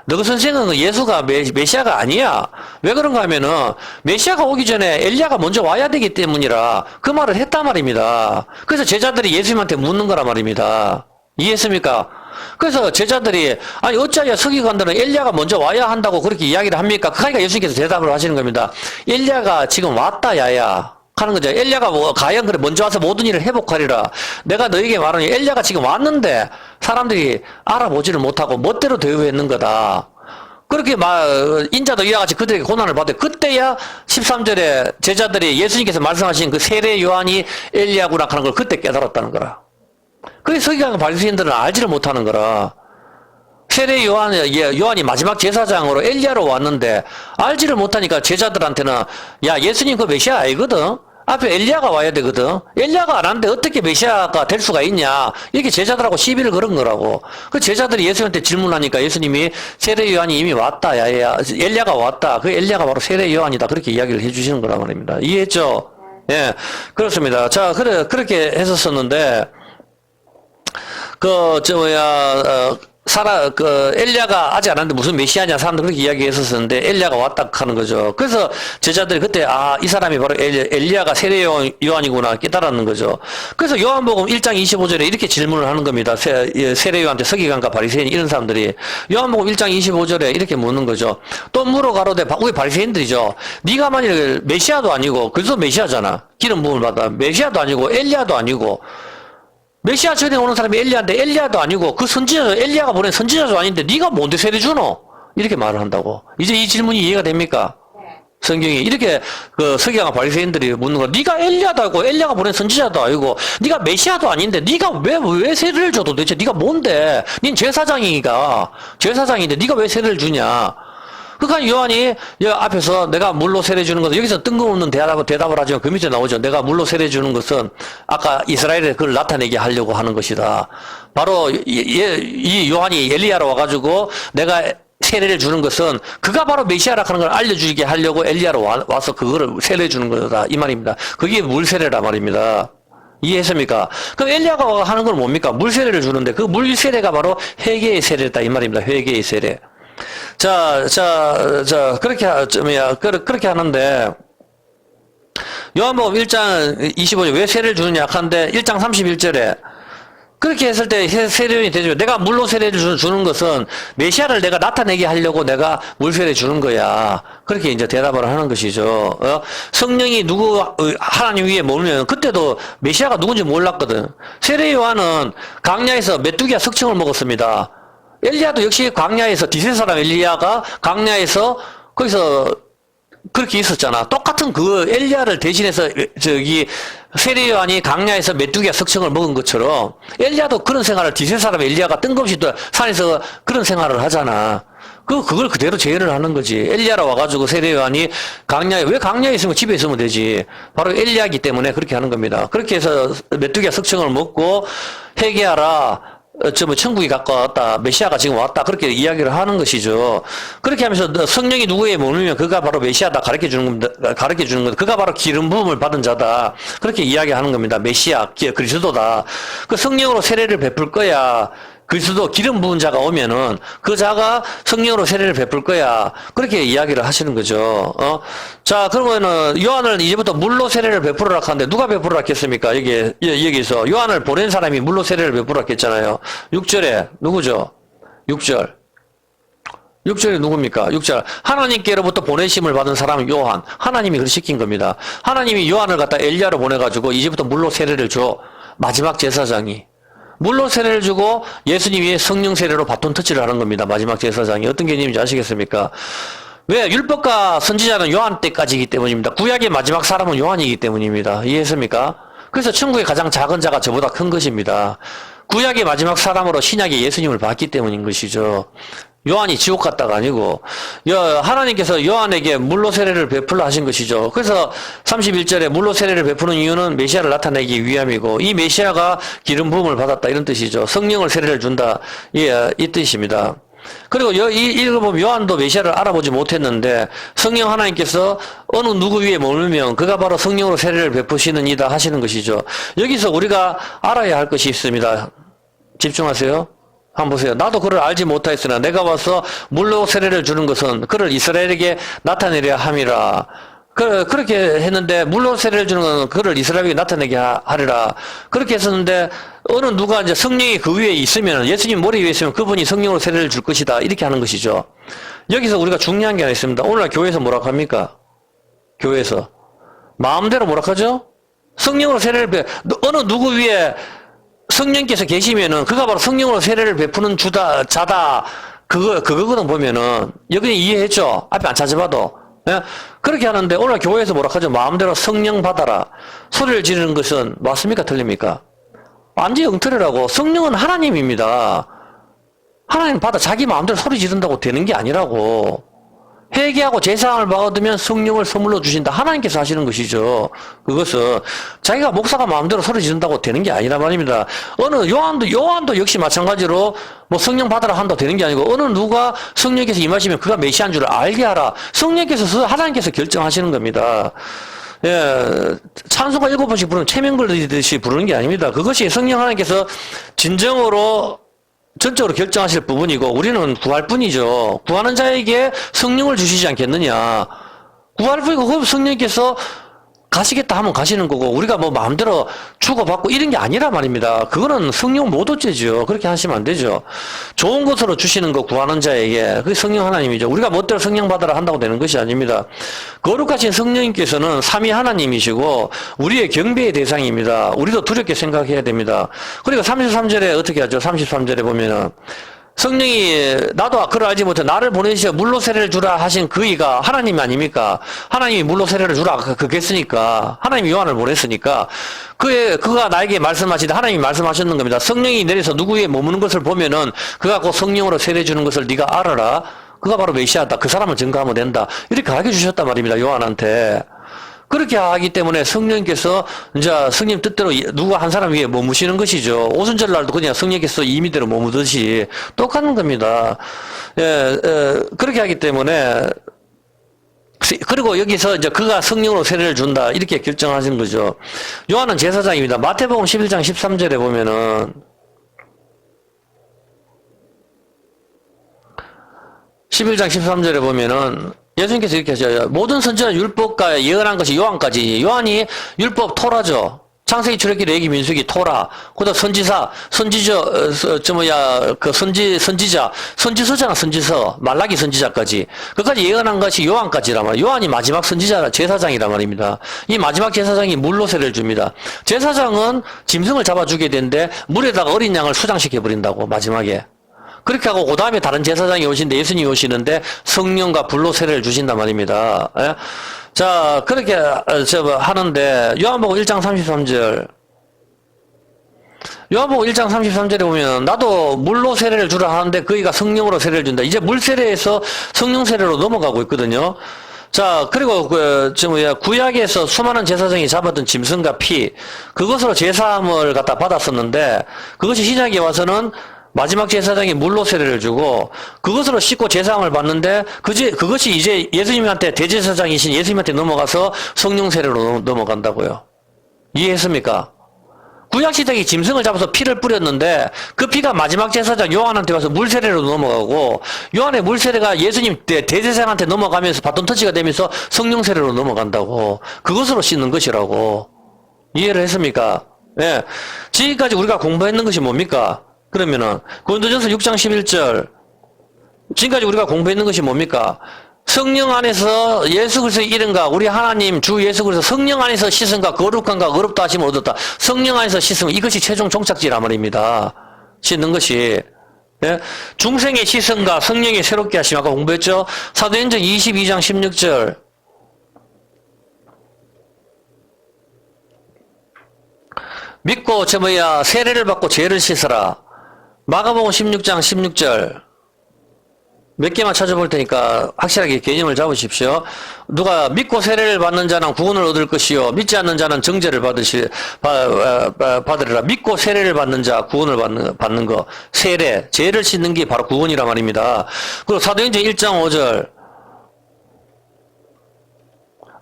너그 선생은 예수가 메시아가 아니야. 왜 그런가 하면은 메시아가 오기 전에 엘리야가 먼저 와야 되기 때문이라 그 말을 했단 말입니다. 그래서 제자들이 예수님한테 묻는 거란 말입니다. 이해했습니까? 그래서 제자들이 아니 어찌하여 서기관들은 엘리야가 먼저 와야 한다고 그렇게 이야기를 합니까? 그러니까 예수님께서 대답을 하시는 겁니다. 엘리야가 지금 왔다 야야 하는 거죠. 엘리야가 과연 그래 먼저 와서 모든 일을 회복하리라. 내가 너에게 말하니 엘리야가 지금 왔는데 사람들이 알아보지를 못하고 멋대로 대우했는 거다. 그렇게 인자도 이와 같이 그들에게 고난을 받아요. 그때야 13절에 제자들이 예수님께서 말씀하신 그 세례 요한이 엘리야구나 하는 걸 그때 깨달았다는 거라. 그게 서기관 바리새인들은 알지를 못하는 거라. 세례 요한이 마지막 제사장으로 엘리야로 왔는데 알지를 못하니까 제자들한테는 야 예수님 그 메시아 아니거든. 앞에 엘리야가 와야 되거든. 엘리야가 안 왔는데 어떻게 메시아가 될 수가 있냐. 이렇게 제자들하고 시비를 걸은 거라고. 그 제자들이 예수님한테 질문하니까 예수님이 세례 요한이 이미 왔다. 야, 엘리야가 왔다. 그 엘리야가 바로 세례 요한이다. 그렇게 이야기를 해주시는 거란 말입니다. 이해했죠? 예, 그렇습니다. 자, 그렇게 했었었는데, 엘리야가 아직 안 왔는데 무슨 메시아냐 사람들 그렇게 이야기했었는데 엘리야가 왔다 하는 거죠. 그래서 제자들이 그때 이 사람이 바로 엘리야가 세례 요한이구나 깨달았는 거죠. 그래서 요한복음 1장 25절에 이렇게 질문을 하는 겁니다. 세례 요한한테 서기관과 바리새인 이런 사람들이 요한복음 1장 25절에 이렇게 묻는 거죠. 또 물어 가로되 우리 바리새인들이죠. 네가 만일 메시아도 아니고 그래서 메시아잖아. 기름 부음을 받아. 메시아도 아니고 엘리야도 아니고 메시아 전에 오는 사람이 엘리야인데 엘리야도 아니고 그 선지자 엘리야가 보낸 선지자도 아닌데 네가 뭔데 세례 주노? 이렇게 말을 한다고. 이제 이 질문이 이해가 됩니까? 성경이 이렇게 그 서기관과 바리새인들이 묻는 거. 네가 엘리야도 아니고 엘리야가 보낸 선지자도 아니고 네가 메시아도 아닌데 네가 왜 세례를 줘 도대체? 네가 뭔데? 닌 제사장인데 네가 왜 세례를 주냐? 그러니까 요한이 앞에서 내가 물로 세례 주는 것은 여기서 뜬금없는 대답을 하지만 그 밑에 나오죠. 내가 물로 세례 주는 것은 아까 이스라엘에 그걸 나타내게 하려고 하는 것이다. 바로 이 요한이 엘리야로 와가지고 내가 세례를 주는 것은 그가 바로 메시아라 하는 걸 알려주게 하려고 엘리야로 와서 그거를 세례 주는 거다. 이 말입니다. 그게 물 세례라 말입니다. 이해했습니까? 그럼 엘리야가 하는 건 뭡니까? 물 세례를 주는데 그 물 세례가 바로 회개의 세례다. 이 말입니다. 회개의 세례. 그렇게 하는데, 요한복음 1장 25절, 왜 세례를 주느냐 한데, 1장 31절에, 그렇게 했을 때 세례원이 되죠. 내가 물로 세례를 주는 것은 메시아를 내가 나타내게 하려고 내가 물 세례 주는 거야. 그렇게 이제 대답을 하는 것이죠. 성령이 하나님 위에 머물면 그때도 메시아가 누군지 몰랐거든. 세례 요한은 광야에서 메뚜기와 석청을 먹었습니다. 엘리야도 역시 광야에서 디세 사람 엘리야가 광야에서 거기서 그렇게 있었잖아. 똑같은 그 엘리야를 대신해서 세례 요한이 광야에서 메뚜기와 석청을 먹은 것처럼 엘리야도 그런 생활을 디세 사람 엘리야가 뜬금없이 또 산에서 그런 생활을 하잖아. 그걸 그대로 재현을 하는 거지. 엘리야로 와가지고 세례 요한이 왜 광야에 있으면 집에 있으면 되지. 바로 엘리야이기 때문에 그렇게 하는 겁니다. 그렇게 해서 메뚜기와 석청을 먹고 회개하라. 천국이 가까웠다. 메시아가 지금 왔다. 그렇게 이야기를 하는 것이죠. 그렇게 하면서 성령이 누구에 머물면 그가 바로 메시아다. 가르쳐 주는 겁니다. 그가 바로 기름 부음을 받은 자다. 그렇게 이야기하는 겁니다. 메시아, 그리스도다. 그 성령으로 세례를 베풀 거야. 그리스도 기름 부은 자가 오면은 그 자가 성령으로 세례를 베풀 거야. 그렇게 이야기를 하시는 거죠. 자, 그러면은 요한을 이제부터 물로 세례를 베풀으라 하는데 누가 베풀으라 했습니까? 여기서 요한을 보낸 사람이 물로 세례를 베풀으라 했잖아요. 6절에 누구죠? 6절에 누굽니까? 6절. 하나님께로부터 보내심을 받은 사람은 요한. 하나님이 그걸 시킨 겁니다. 하나님이 요한을 갖다 엘리야로 보내가지고 이제부터 물로 세례를 줘. 마지막 제사장이. 물로 세례를 주고 예수님이 성령 세례로 바톤 터치를 하는 겁니다. 마지막 제사장이. 어떤 개념인지 아시겠습니까? 왜? 율법과 선지자는 요한 때까지이기 때문입니다. 구약의 마지막 사람은 요한이기 때문입니다. 이해했습니까? 그래서 천국의 가장 작은 자가 저보다 큰 것입니다. 구약의 마지막 사람으로 신약의 예수님을 봤기 때문인 것이죠. 요한이 지옥 갔다가 아니고 하나님께서 요한에게 물로 세례를 베풀라 하신 것이죠. 그래서 31절에 물로 세례를 베푸는 이유는 메시아를 나타내기 위함이고 이 메시아가 기름 부음을 받았다 이런 뜻이죠. 성령을 세례를 준다 이 뜻입니다. 그리고 읽어보면 요한도 메시아를 알아보지 못했는데 성령 하나님께서 어느 누구 위에 머물면 그가 바로 성령으로 세례를 베푸시는 이다 하시는 것이죠. 여기서 우리가 알아야 할 것이 있습니다. 집중하세요. 한번 보세요. 나도 그를 알지 못하였으나 내가 와서 물로 세례를 주는 것은 그를 이스라엘에게 나타내려 함이라. 그렇게 했는데 물로 세례를 주는 것은 그를 이스라엘에게 나타내게 하리라. 그렇게 했었는데 어느 누가 이제 성령이 그 위에 있으면 예수님 머리 위에 있으면 그분이 성령으로 세례를 줄 것이다. 이렇게 하는 것이죠. 여기서 우리가 중요한 게 하나 있습니다. 오늘날 교회에서 뭐라고 합니까? 교회에서 마음대로 뭐라고 하죠? 성령으로 세례를 어느 누구 위에 성령께서 계시면은 그가 바로 성령으로 세례를 베푸는 자다. 그거거든 보면은, 여기 이해했죠? 앞에 안 찾아봐도. 예? 그렇게 하는데, 오늘 교회에서 뭐라 하죠? 마음대로 성령 받아라. 소리를 지르는 것은 맞습니까? 틀립니까? 완전히 엉터리라고. 성령은 하나님입니다. 하나님 받아 자기 마음대로 소리 지른다고 되는 게 아니라고. 회개하고 제사함을 받으면 성령을 선물로 주신다. 하나님께서 하시는 것이죠. 그것은 자기가 목사가 마음대로 소리 지른다고 되는 게 아니란 말입니다. 어느 요한도 역시 마찬가지로 뭐 성령 받으라 한다고 되는 게 아니고, 어느 누가 성령께서 임하시면 그가 메시아인 줄 알게 하라. 성령께서 하나님께서 결정하시는 겁니다. 예, 찬송가 7번씩 부르는 체면 걸리듯이 부르는 게 아닙니다. 그것이 성령 하나님께서 진정으로 전적으로 결정하실 부분이고, 우리는 구할 뿐이죠. 구하는 자에게 성령을 주시지 않겠느냐. 구할 뿐이고, 그 성령께서 가시겠다 하면 가시는 거고, 우리가 뭐 마음대로 주고받고 이런 게 아니라 말입니다. 그거는 성령 모도죄죠. 그렇게 하시면 안 되죠. 좋은 것으로 주시는 거 구하는 자에게, 그게 성령 하나님이죠. 우리가 멋대로 성령 받으라 한다고 되는 것이 아닙니다. 거룩하신 성령님께서는 삼위 하나님이시고 우리의 경배의 대상입니다. 우리도 두렵게 생각해야 됩니다. 그리고 33절에 어떻게 하죠? 33절에 보면은 성령이 나도 그를 알지 못해 나를 보내시어 물로 세례를 주라 하신 그이가 하나님이 아닙니까? 하나님이 물로 세례를 주라 그랬으니까, 하나님이 요한을 보냈으니까 그가 나에게 말씀하시되 하나님이 말씀하셨는 겁니다. 성령이 내려서 누구에 머무는 것을 보면은 그가 곧 성령으로 세례 주는 것을 네가 알아라. 그가 바로 메시아다. 그 사람을 증거하면 된다. 이렇게 가르쳐 주셨단 말입니다. 요한한테. 그렇게 하기 때문에 성령께서 이제 성령 뜻대로 누가 한 사람 위에 머무시는 것이죠. 오순절 날도 그냥 성령께서 임의대로 머무듯이 똑같은 겁니다. 그렇게 하기 때문에, 그리고 여기서 이제 그가 성령으로 세례를 준다 이렇게 결정하신 거죠. 요한은 제사장입니다. 마태복음 11장 13절에 보면은 11장 13절에 보면은 예수님께서 이렇게 하셔요. 모든 선지자 율법과 예언한 것이 요한까지. 요한이 율법 토라죠. 창세기, 출애굽기, 레위기, 민수기, 토라. 그다음 선지자, 선지서잖아, 선지서. 말라기 선지자까지. 그까지 예언한 것이 요한까지란 말이에요. 요한이 마지막 선지자, 제사장이란 말입니다. 이 마지막 제사장이 물로 세례를 줍니다. 제사장은 짐승을 잡아주게 되는데 물에다가 어린 양을 수장시켜버린다고, 마지막에. 그렇게 하고 그 다음에 다른 제사장이 오시는데, 예수님이 오시는데 성령과 불로 세례를 주신단 말입니다. 예? 자, 그렇게 하는데 요한복음 1장 33절, 요한복음 1장 33절에 보면 나도 물로 세례를 주라 하는데 그이가 성령으로 세례를 준다. 이제 물 세례에서 성령 세례로 넘어가고 있거든요. 자, 그리고 구약에서 수많은 제사장이 잡았던 짐승과 피, 그것으로 제사함을 갖다 받았었는데, 그것이 신약에 와서는 마지막 제사장이 물로 세례를 주고 그것으로 씻고 제사함을 받는데, 그것이 이제 예수님한테, 대제사장이신 예수님한테 넘어가서 성령 세례로 넘어간다고요. 이해했습니까? 구약시대에 짐승을 잡아서 피를 뿌렸는데 그 피가 마지막 제사장 요한한테 와서 물 세례로 넘어가고, 요한의 물 세례가 예수님 대제사장한테 넘어가면서 바톤 터치가 되면서 성령 세례로 넘어간다고. 그것으로 씻는 것이라고. 이해를 했습니까? 예. 지금까지 우리가 공부했는 것이 뭡니까? 그러면은 고린도전서 6장 11절, 지금까지 우리가 공부했는 것이 뭡니까? 성령 안에서 예수 그리스도의 이름과 우리 하나님 주 예수 그리스도 성령 안에서 씻음과 거룩함과 어렵다 하심을 얻었다. 성령 안에서 씻음, 이것이 최종 종착지란 말입니다. 씻는 것이. 예? 중생의 씻음과 성령의 새롭게 하심, 아까 공부했죠? 사도행전 22장 16절, 믿고 세례를 받고 죄를 씻어라. 마가복음 16장 16절, 몇 개만 찾아볼 테니까 확실하게 개념을 잡으십시오. 누가 믿고 세례를 받는 자는 구원을 얻을 것이요 믿지 않는 자는 정죄를 받으리라. 믿고 세례를 받는 자, 구원을 받는 거, 세례, 죄를 씻는 게 바로 구원이란 말입니다. 그리고 사도행전 1장 5절,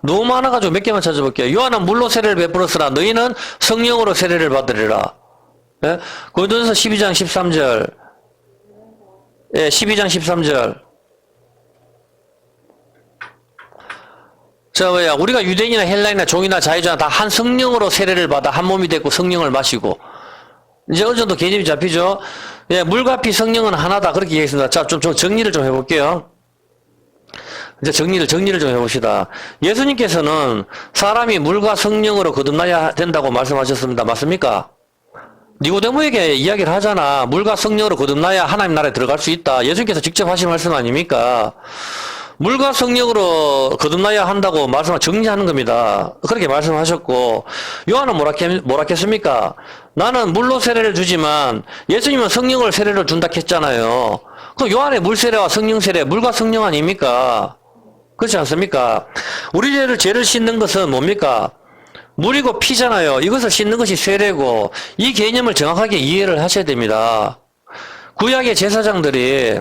너무 많아가지고 몇 개만 찾아볼게요. 요한은 물로 세례를 베풀었으나 너희는 성령으로 세례를 받으리라. 예? 고린도전서 12장 13절, 예, 12장 13절. 우리가 유대인이나 헬라인이나 종이나 자유자나 다 한 성령으로 세례를 받아 한 몸이 됐고 성령을 마시고, 이제 어느 정도 개념이 잡히죠? 예, 물과 피 성령은 하나다. 그렇게 얘기했습니다. 자, 좀 정리를 좀 해볼게요. 이제 정리를 좀 해봅시다. 예수님께서는 사람이 물과 성령으로 거듭나야 된다고 말씀하셨습니다. 맞습니까? 니고데모에게 이야기를 하잖아. 물과 성령으로 거듭나야 하나님 나라에 들어갈 수 있다. 예수님께서 직접 하신 말씀 아닙니까? 물과 성령으로 거듭나야 한다고 정리하는 겁니다. 그렇게 말씀하셨고, 요한은 뭐라 했습니까? 나는 물로 세례를 주지만 예수님은 성령을 세례를 준다 했잖아요. 그 요한의 물 세례와 성령 세례, 물과 성령 아닙니까? 그렇지 않습니까? 우리 죄를 씻는 것은 뭡니까? 물이고 피잖아요. 이것을 씻는 것이 세례고, 이 개념을 정확하게 이해를 하셔야 됩니다. 구약의 제사장들이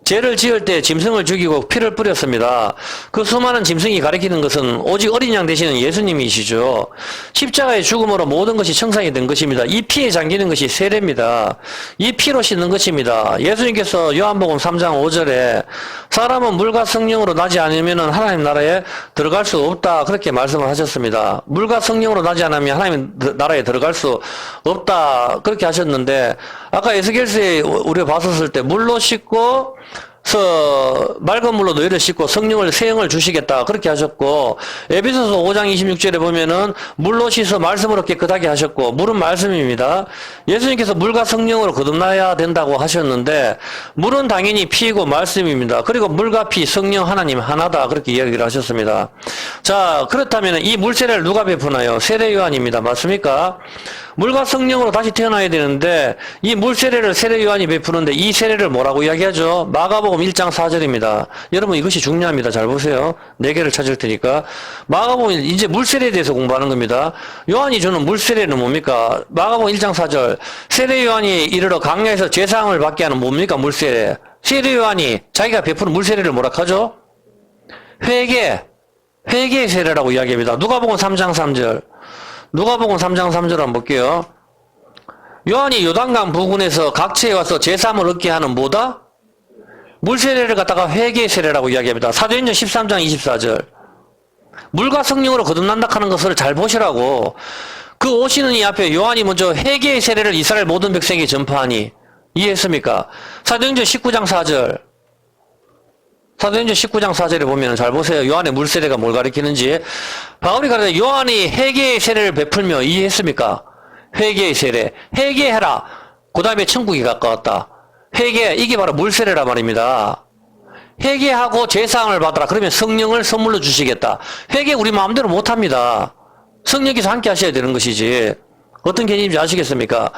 죄를 지을 때 짐승을 죽이고 피를 뿌렸습니다. 그 수많은 짐승이 가리키는 것은 오직 어린 양 되시는 예수님이시죠. 십자가의 죽음으로 모든 것이 청산이 된 것입니다. 이 피에 잠기는 것이 세례입니다. 이 피로 씻는 것입니다. 예수님께서 요한복음 3장 5절에 사람은 물과 성령으로 나지 않으면 하나님 나라에 들어갈 수 없다, 그렇게 말씀을 하셨습니다. 물과 성령으로 나지 않으면 하나님 나라에 들어갈 수 없다, 그렇게 하셨는데, 아까 에스겔서에 우리가 봤었을 때 물로 씻고 맑은 물로 너희를 씻고 세형을 주시겠다, 그렇게 하셨고, 에베소서 5장 26절에 보면은 물로 씻어 말씀으로 깨끗하게 하셨고, 물은 말씀입니다. 예수님께서 물과 성령으로 거듭나야 된다고 하셨는데, 물은 당연히 피이고 말씀입니다. 그리고 물과 피, 성령 하나님 하나다, 그렇게 이야기를 하셨습니다. 자, 그렇다면 이 물세례를 누가 베푸나요? 세례 요한입니다. 맞습니까? 물과 성령으로 다시 태어나야 되는데, 이 물세례를 세례 요한이 베푸는데, 이 세례를 뭐라고 이야기하죠? 마가복음 1장 4절입니다. 여러분, 이것이 중요합니다. 잘 보세요. 4개를 찾을 테니까. 마가복음, 이제 물세례에 대해서 공부하는 겁니다. 요한이 주는 물세례는 뭡니까? 마가복음 1장 4절. 세례 요한이 이르러 강야에서 제사함을 받게 하는 뭡니까? 물세례. 세례 요한이 자기가 베푸는 물세례를 뭐라 하죠? 회개의 세례라고 이야기합니다. 누가복음 3장 3절. 누가복음 3장 3절 한번 볼게요. 요한이 요단강 부근에서 각처에 와서 제사함을 얻게 하는 뭐다? 물세례를 갖다가 회개의 세례라고 이야기합니다. 사도행전 13장 24절. 물과 성령으로 거듭난다 하는 것을 잘 보시라고. 그 오시는 이 앞에 요한이 먼저 회개의 세례를 이스라엘 모든 백성에게 전파하니, 이해했습니까? 사도행전 19장 4절. 사도행전 19장 4절에 보면 잘 보세요. 요한의 물세례가 뭘 가리키는지. 바울이 가르쳐 요한이 회개의 세례를 베풀며, 이해했습니까? 회개의 세례. 회개해라. 그 다음에 천국이 가까웠다. 회개, 이게 바로 물세례란 말입니다. 회개하고 제사함을 받아라. 그러면 성령을 선물로 주시겠다. 회개 우리 마음대로 못합니다. 성령께서 함께 하셔야 되는 것이지. 어떤 개념인지 아시겠습니까?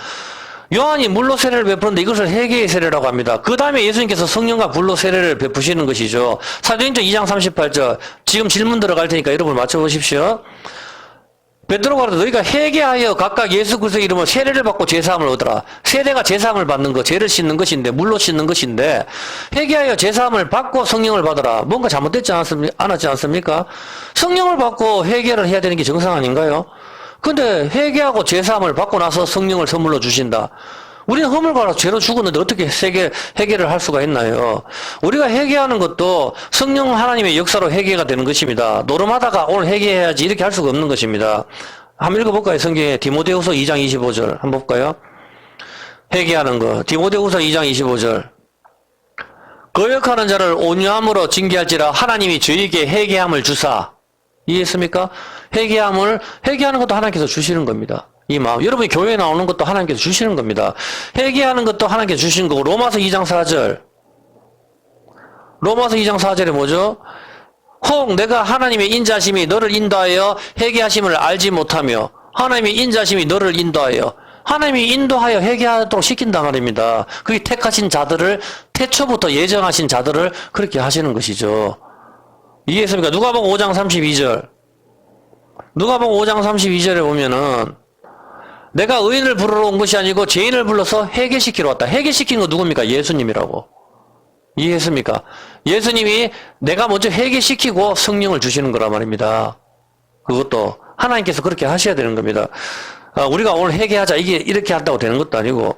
요한이 물로 세례를 베푸는데 이것을 회개의 세례라고 합니다. 그 다음에 예수님께서 성령과 불로 세례를 베푸시는 것이죠. 사도행전 2장 38절. 지금 질문 들어갈 테니까 여러분 맞춰보십시오. 베드로가 그러다 너희가 회개하여 각각 예수 그리스도의 이름으로 세례를 받고 제사함을 얻으라. 세례가 제사함을 받는 거, 죄를 씻는 물로 씻는 것인데, 회개하여 제사함을 받고 성령을 받으라. 뭔가 잘못됐지 않았지 않습니까? 성령을 받고 회개를 해야 되는 게 정상 아닌가요? 근데 회개하고 제사함을 받고 나서 성령을 선물로 주신다. 우리는 허물과로 죄로 죽었는데 어떻게 회개를 할 수가 있나요? 우리가 회개하는 것도 성령 하나님의 역사로 회개가 되는 것입니다. 노름하다가 오늘 회개해야지 이렇게 할 수가 없는 것입니다. 한번 읽어볼까요? 성경에 디모데후서 2장 25절 한번 볼까요? 회개하는 거. 디모데후서 2장 25절. 거역하는 자를 온유함으로 징계할지라 하나님이 저희에게 회개함을 주사. 이해했습니까? 회개하는 것도 하나님께서 주시는 겁니다. 이 마음. 여러분이 교회에 나오는 것도 하나님께서 주시는 겁니다. 회개하는 것도 하나님께서 주시는 거고, 로마서 2장 4절. 로마서 2장 4절에 뭐죠? 혹 내가 하나님의 인자심이 너를 인도하여 회개하심을 알지 못하며, 하나님의 인자심이 너를 인도하여, 하나님이 인도하여 회개하도록 시킨단 말입니다. 그게 택하신 자들을, 태초부터 예정하신 자들을 그렇게 하시는 것이죠. 이해했습니까? 누가복음 5장 32절. 누가복음 5장 32절에 보면은, 내가 의인을 부르러 온 것이 아니고 죄인을 불러서 회개시키러 왔다. 회개시키는 거 누굽니까? 예수님이라고. 이해했습니까? 예수님이 내가 먼저 회개시키고 성령을 주시는 거란 말입니다. 그것도 하나님께서 그렇게 하셔야 되는 겁니다. 우리가 오늘 회개하자, 이게 이렇게 한다고 되는 것도 아니고,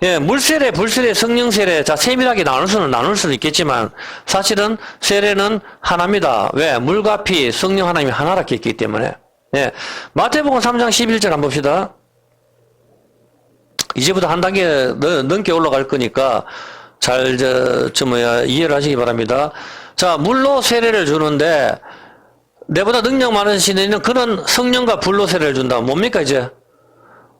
예, 물세례, 불세례, 성령세례, 자, 세밀하게 나눌 수는 있겠지만, 사실은 세례는 하나입니다. 왜? 물과 피, 성령 하나님이 하나라 했기 때문에. 예. 마태복음 3장 11절 한번 봅시다. 이제부터 한 단계 넘게 올라갈 거니까, 이해를 하시기 바랍니다. 자, 물로 세례를 주는데, 내보다 능력 많으신 이는 그런 성령과 불로 세례를 준다. 뭡니까, 이제?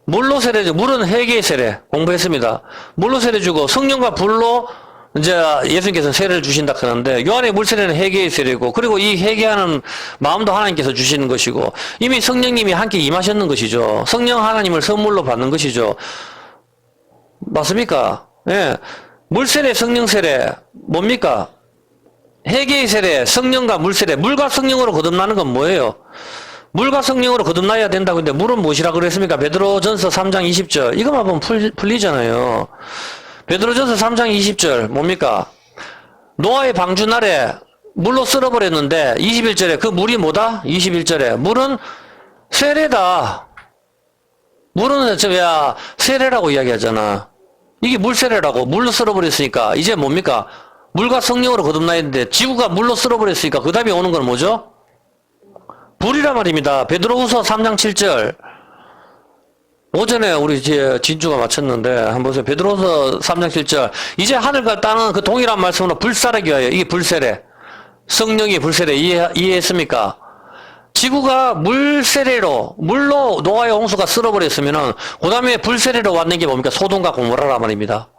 물로 세례죠. 물은 회개의 세례 공부했습니다. 물로 세례 주고 성령과 불로 이제 예수님께서 세례를 주신다 하는데 요한의 물세례는 회개의 세례고 그리고 이 회개하는 마음도 하나님께서 주시는 것이고 이미 성령님이 함께 임하셨는 것이죠. 성령 하나님을 선물로 받는 것이죠. 맞습니까? 예. 물세례, 성령세례 뭡니까? 회개의 세례, 성령과 물세례. 물과 성령으로 거듭나는 건 뭐예요? 물과 성령으로 거듭나야 된다고 했는데 물은 무엇이라고 그랬습니까? 베드로전서 3장 20절. 이거만 보면 풀리잖아요. 베드로전서 3장 20절 뭡니까? 노아의 방주 날에 물로 쓸어버렸는데 21절에 그 물이 뭐다? 21절에 물은 세례다. 물은 저야 세례라고 이야기하잖아. 이게 물세례라고. 물로 쓸어버렸으니까 이제 뭡니까? 물과 성령으로 거듭나야 되는데 지구가 물로 쓸어버렸으니까 그 다음에 오는 건 뭐죠? 불이라 말입니다. 베드로후서 3장 7절. 오전에 우리 진주가 마쳤는데 한번 보세요. 베드로후서 3장 7절. 이제 하늘과 땅은 그 동일한 말씀으로 불사르게 하여. 이게 불세례. 성령이 불세례. 이해했습니까? 지구가 물세례로 물로 노아의 홍수가 쓸어버렸으면은 그 다음에 불세례로 왔는 게 뭡니까? 소돔과 고모라라 말입니다.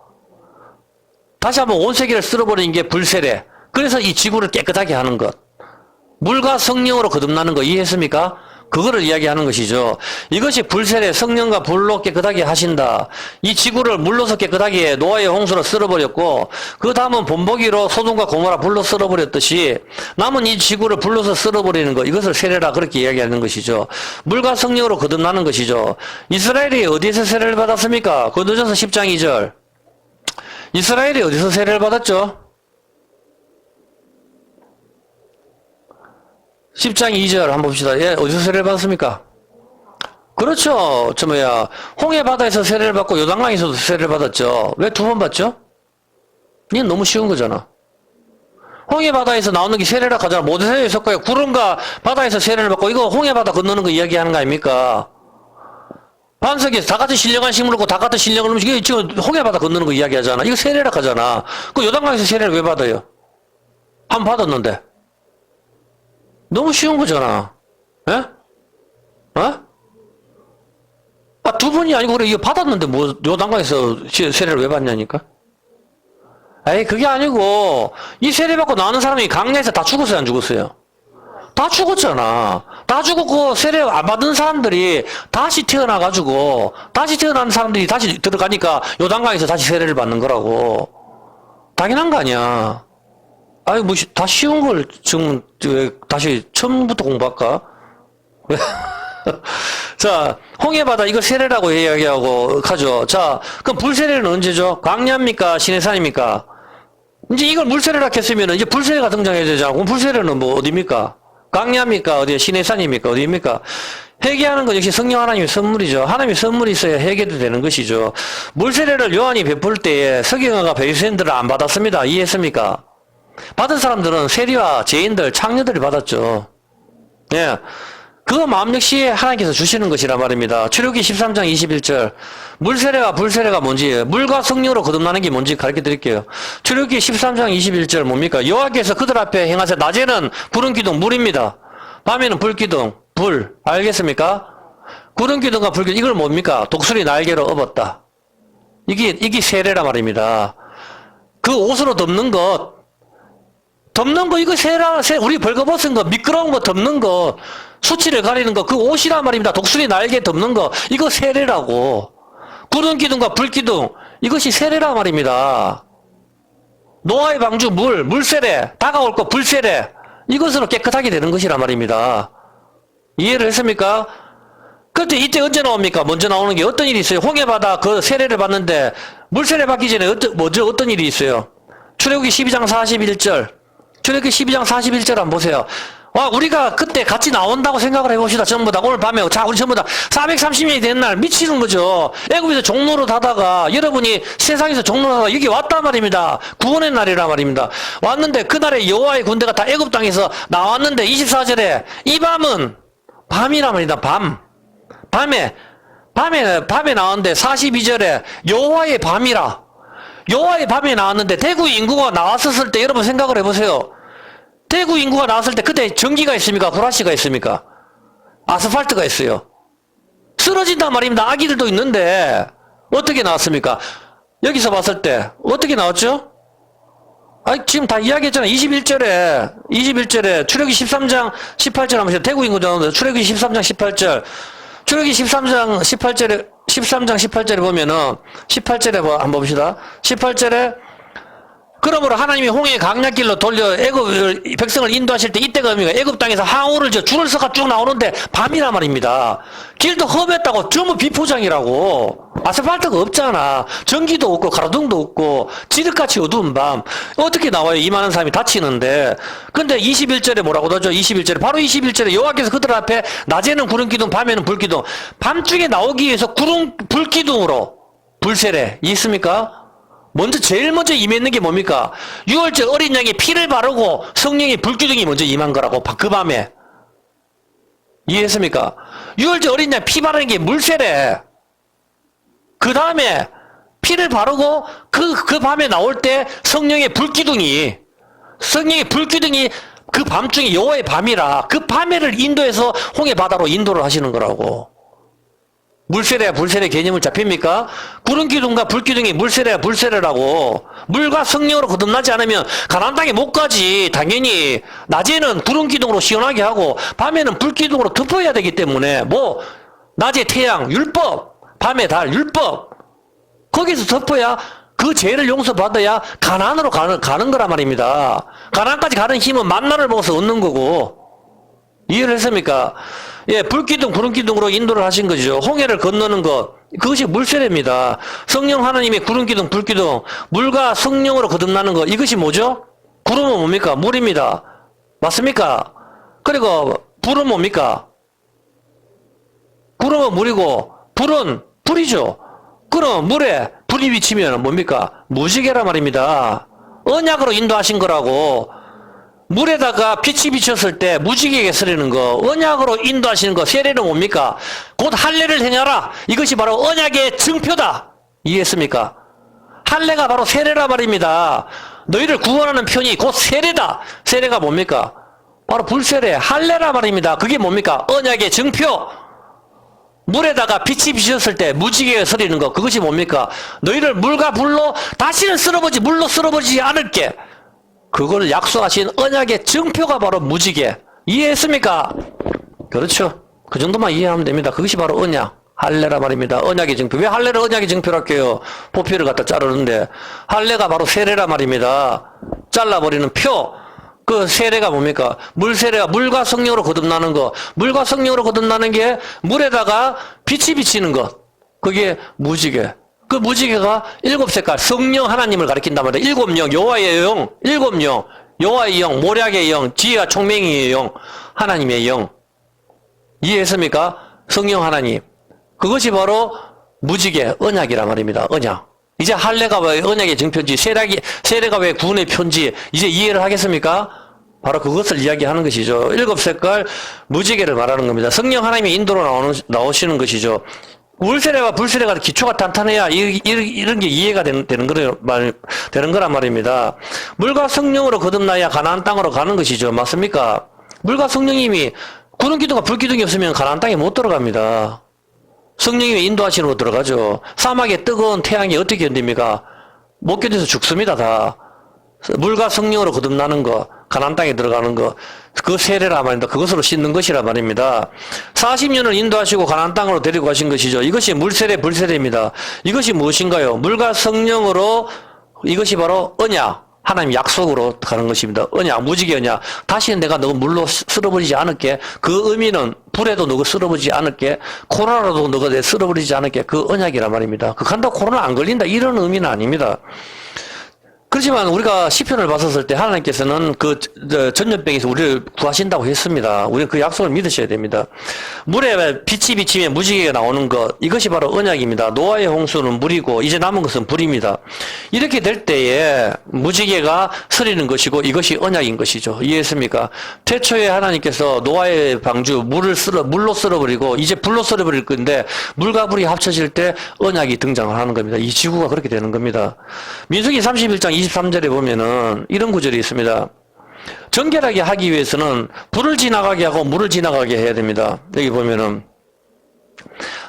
다시 한번 온 세계를 쓸어버리는 게 불세례. 그래서 이 지구를 깨끗하게 하는 것. 물과 성령으로 거듭나는 거 이해했습니까? 그거를 이야기하는 것이죠. 이것이 불세례, 성령과 불로 깨끗하게 하신다. 이 지구를 물로서 깨끗하게 노아의 홍수로 쓸어버렸고 그 다음은 본보기로 소돔과 고모라 불로 쓸어버렸듯이 남은 이 지구를 불로서 쓸어버리는 것, 이것을 세례라 그렇게 이야기하는 것이죠. 물과 성령으로 거듭나는 것이죠. 이스라엘이 어디에서 세례를 받았습니까? 고린도전서 10장 2절. 이스라엘이 어디서 세례를 받았죠? 10장 2절 한번 봅시다. 예, 어디서 세례를 받았습니까? 그렇죠. 홍해 바다에서 세례를 받고 요단강에서도 세례를 받았죠. 왜 두 번 받죠? 이건 너무 쉬운 거잖아. 홍해 바다에서 나오는 게 세례라 하잖아. 모세에 섞어요. 구름과 바다에서 세례를 받고 이거 홍해 바다 건너는 거 이야기하는 거 아닙니까? 반석에서 다 같이 신령한 식물이고 다 같은 신령한 음식. 이거 지금 홍해 바다 건너는 거 이야기하잖아. 이거 세례라 하잖아. 그 요단강에서 세례를 왜 받아요? 한 번 받았는데. 너무 쉬운 거잖아. 예? 어? 아, 두 번이 아니고 그래 이거 받았는데 뭐 요단강에서 세례를 왜 받냐니까? 에이 그게 아니고 이 세례 받고 나오는 사람이 강야에서 다 죽었어요 안 죽었어요? 다 죽었잖아. 다 죽었고 세례 안 받은 사람들이 다시 태어나가지고 다시 태어난 사람들이 다시 들어가니까 요단강에서 다시 세례를 받는 거라고. 당연한 거 아니야. 아니 뭐 다 쉬운 걸 지금 다시 처음부터 공부할까? 자, 홍해바다 이거 세례라고 이야기하고 하죠. 자, 그럼 불세례는 언제죠? 광야입니까? 시내산입니까? 이제 이걸 물세례라 했으면 이제 불세례가 등장해야 되잖아. 그럼 불세례는 뭐 어디입니까? 광야입니까? 어디에 시내산입니까? 어디입니까? 회개하는 건 역시 성령 하나님의 선물이죠. 하나님의 선물이 있어야 회개도 되는 것이죠. 물세례를 요한이 베풀 때에 서기관과 바리새인들은 안 받았습니다. 이해했습니까? 받은 사람들은 세리와 죄인들, 창녀들이 받았죠. 예. 그 마음 역시 하나님께서 주시는 것이라 말입니다. 출애굽기 13장 21절. 물세례와 불세례가 뭔지, 물과 성령으로 거듭나는 게 뭔지 가르쳐 드릴게요. 출애굽기 13장 21절 뭡니까? 여호와께서 그들 앞에 행하사 낮에는 구름 기둥, 물입니다. 밤에는 불 기둥, 불. 알겠습니까? 구름 기둥과 불 기둥, 이걸 뭡니까? 독수리 날개로 업었다. 이게 세례라 말입니다. 그 옷으로 덮는 것, 이거 세례, 우리 벌거벗은 거, 미끄러운 거 덮는 거, 수치를 가리는 거, 그 옷이란 말입니다. 독수리 날개 덮는 거, 이거 세례라고. 구름 기둥과 불 기둥, 이것이 세례라 말입니다. 노아의 방주 물세례, 다가올 거 불세례, 이것으로 깨끗하게 되는 것이란 말입니다. 이해를 했습니까? 그때 이때 언제 나옵니까? 먼저 나오는 게 어떤 일이 있어요? 홍해바다 그 세례를 받는데, 물세례 받기 전에 어떤 일이 있어요? 출애굽기 12장 41절. 출애굽기 12장 41절 한번 보세요. 와, 우리가 그때 같이 나온다고 생각을 해봅시다. 전부 다. 오늘 밤에, 자, 우리 전부 다 430년이 된 날 미치는 거죠. 애굽에서 종로로 다다가, 여러분이 세상에서 종로로 다다가 여기 왔단 말입니다. 구원의 날이란 말입니다. 왔는데, 그날에 여호와의 군대가 다 애굽 땅에서 나왔는데, 24절에, 이 밤은, 밤이란 말입니다. 밤에 나왔는데, 42절에, 여호와의 밤이라. 여호와의 밤에 나왔는데, 대구 인구가 나왔었을 때, 여러분 생각을 해보세요. 대구 인구가 나왔을 때 그때 전기가 있습니까? 후라시가 있습니까? 아스팔트가 있어요. 쓰러진단 말입니다. 아기들도 있는데 어떻게 나왔습니까? 여기서 봤을 때 어떻게 나왔죠? 지금 다 이야기했잖아요. 21절에 출애굽기 13장 18절 한번 보세요. 대구 인구 나오는데 출애굽기 13장 18절. 출애굽기 13장 18절에 보면은 18절에 한번 봅시다. 18절에 그러므로 하나님이 홍해 강약길로 돌려 애굽 백성을 인도하실 때 이때가 뭡니까? 애굽 땅에서 항우를 줄을 서가 쭉 나오는데 밤이란 말입니다. 길도 험했다고 전부 비포장이라고. 아스팔트가 없잖아. 전기도 없고 가로등도 없고 지륵같이 어두운 밤. 어떻게 나와요? 이만한 사람이 다치는데. 근데 21절에 뭐라고 나오죠? 21절에 바로 21절에 여호와께서 그들 앞에 낮에는 구름기둥 밤에는 불기둥. 밤중에 나오기 위해서 불기둥으로 불세례 있습니까? 제일 먼저 임했는 게 뭡니까? 6월절 어린 양의 피를 바르고 성령의 불기둥이 먼저 임한 거라고, 그 밤에. 이해했습니까? 6월절 어린 양 피 바르는 게 물세례. 그 다음에 피를 바르고 그 밤에 나올 때 성령의 불기둥이 그 밤중에 여호와의 밤이라 그 밤에를 인도해서 홍해 바다로 인도를 하시는 거라고. 물세례야 불세례 개념을 잡힙니까? 구름기둥과 불기둥이 물세례야 불세례라고. 물과 성령으로 거듭나지 않으면 가나안 땅에 못 가지. 당연히 낮에는 구름기둥으로 시원하게 하고 밤에는 불기둥으로 덮어야 되기 때문에 낮에 태양 율법, 밤에 달 율법, 거기서 덮어야 그 죄를 용서받아야 가나안으로 가는 거란 말입니다. 가나안까지 가는 힘은 만나를 먹어서 얻는 거고. 이해를 했습니까? 예, 불기둥, 구름기둥으로 인도를 하신 거죠. 홍해를 건너는 것, 그것이 물세례입니다. 성령 하나님의 구름기둥, 불기둥, 물과 성령으로 거듭나는 것, 이것이 뭐죠? 구름은 뭡니까? 물입니다. 맞습니까? 그리고 불은 뭡니까? 구름은 물이고 불은 불이죠. 그럼 물에 불이 비치면 뭡니까? 무지개란 말입니다. 언약으로 인도하신 거라고. 물에다가 빛이 비쳤을 때 무지개가 서리는 거, 언약으로 인도하시는 거, 세례는 뭡니까? 곧 할례를 행하라. 이것이 바로 언약의 증표다. 이해했습니까? 할례가 바로 세례라 말입니다. 너희를 구원하는 편이 곧 세례다. 세례가 뭡니까? 바로 불세례, 할례라 말입니다. 그게 뭡니까? 언약의 증표. 물에다가 빛이 비쳤을 때 무지개가 서리는 거, 그것이 뭡니까? 너희를 물과 불로 다시는 물로 쓸어버리지 않을게. 그걸 약속하신 언약의 증표가 바로 무지개. 이해했습니까? 그렇죠. 그 정도만 이해하면 됩니다. 그것이 바로 언약. 할례라 말입니다. 언약의 증표. 왜 할례를 언약의 증표로 할게요? 포피를 갖다 자르는데. 할례가 바로 세례라 말입니다. 잘라버리는 표. 그 세례가 뭡니까? 물세례가 물과 성령으로 거듭나는 거. 물과 성령으로 거듭나는 게 물에다가 빛이 비치는 것. 그게 무지개. 그 무지개가 7색깔 성령 하나님을 가리킨단 말이에요. 7영, 여호와의 영, 7영, 여호와의 영, 모략의 영, 지혜와 총명의 영, 하나님의 영. 이해했습니까? 성령 하나님. 그것이 바로 무지개, 언약이란 말입니다. 언약. 이제 할례가 왜 언약의 증표인지, 세례가 왜 구원의 표인지 이제 이해를 하겠습니까? 바로 그것을 이야기하는 것이죠. 7색깔 무지개를 말하는 겁니다. 성령 하나님의 인도로 나오시는 것이죠. 물세례와 불세례가 기초가 탄탄해야 이런 게 이해가 되는 거란 말입니다. 물과 성령으로 거듭나야 가나안 땅으로 가는 것이죠. 맞습니까? 물과 성령님이 구름기둥과 불기둥이 없으면 가나안 땅에 못 들어갑니다. 성령님이 인도하시는 곳 들어가죠. 사막의 뜨거운 태양이 어떻게 견딥니까? 못 견뎌서 죽습니다. 다. 물과 성령으로 거듭나는 거, 가나안 땅에 들어가는 거, 그 세례라 말입니다. 그것으로 씻는 것이라 말입니다. 40년을 인도하시고 가나안 땅으로 데리고 가신 것이죠. 이것이 물세례, 불세례입니다. 이것이 무엇인가요? 물과 성령으로, 이것이 바로 언약, 하나님 약속으로 가는 것입니다. 언약, 무지개 언약. 다시는 내가 너 물로 쓸어버리지 않을게. 그 의미는 불에도 너가 쓸어버리지 않을게. 코로나로도 너가 내 쓸어버리지 않을게. 그 언약이란 말입니다. 그 간다고 코로나 안 걸린다 이런 의미는 아닙니다. 그렇지만 우리가 시편을 봤었을 때 하나님께서는 그 전염병에서 우리를 구하신다고 했습니다. 우리는 그 약속을 믿으셔야 됩니다. 물에 빛이 비치면 무지개가 나오는 것, 이것이 바로 언약입니다. 노아의 홍수는 물이고 이제 남은 것은 불입니다. 이렇게 될 때에 무지개가 서리는 것이고 이것이 언약인 것이죠. 이해했습니까? 태초에 하나님께서 노아의 방주 물로 쓸어버리고 이제 불로 쓸어버릴 건데 물과 불이 합쳐질 때 언약이 등장을 하는 겁니다. 이 지구가 그렇게 되는 겁니다. 민수기 31장 23절에 보면은 이런 구절이 있습니다. 정결하게 하기 위해서는 불을 지나가게 하고 물을 지나가게 해야 됩니다. 여기 보면은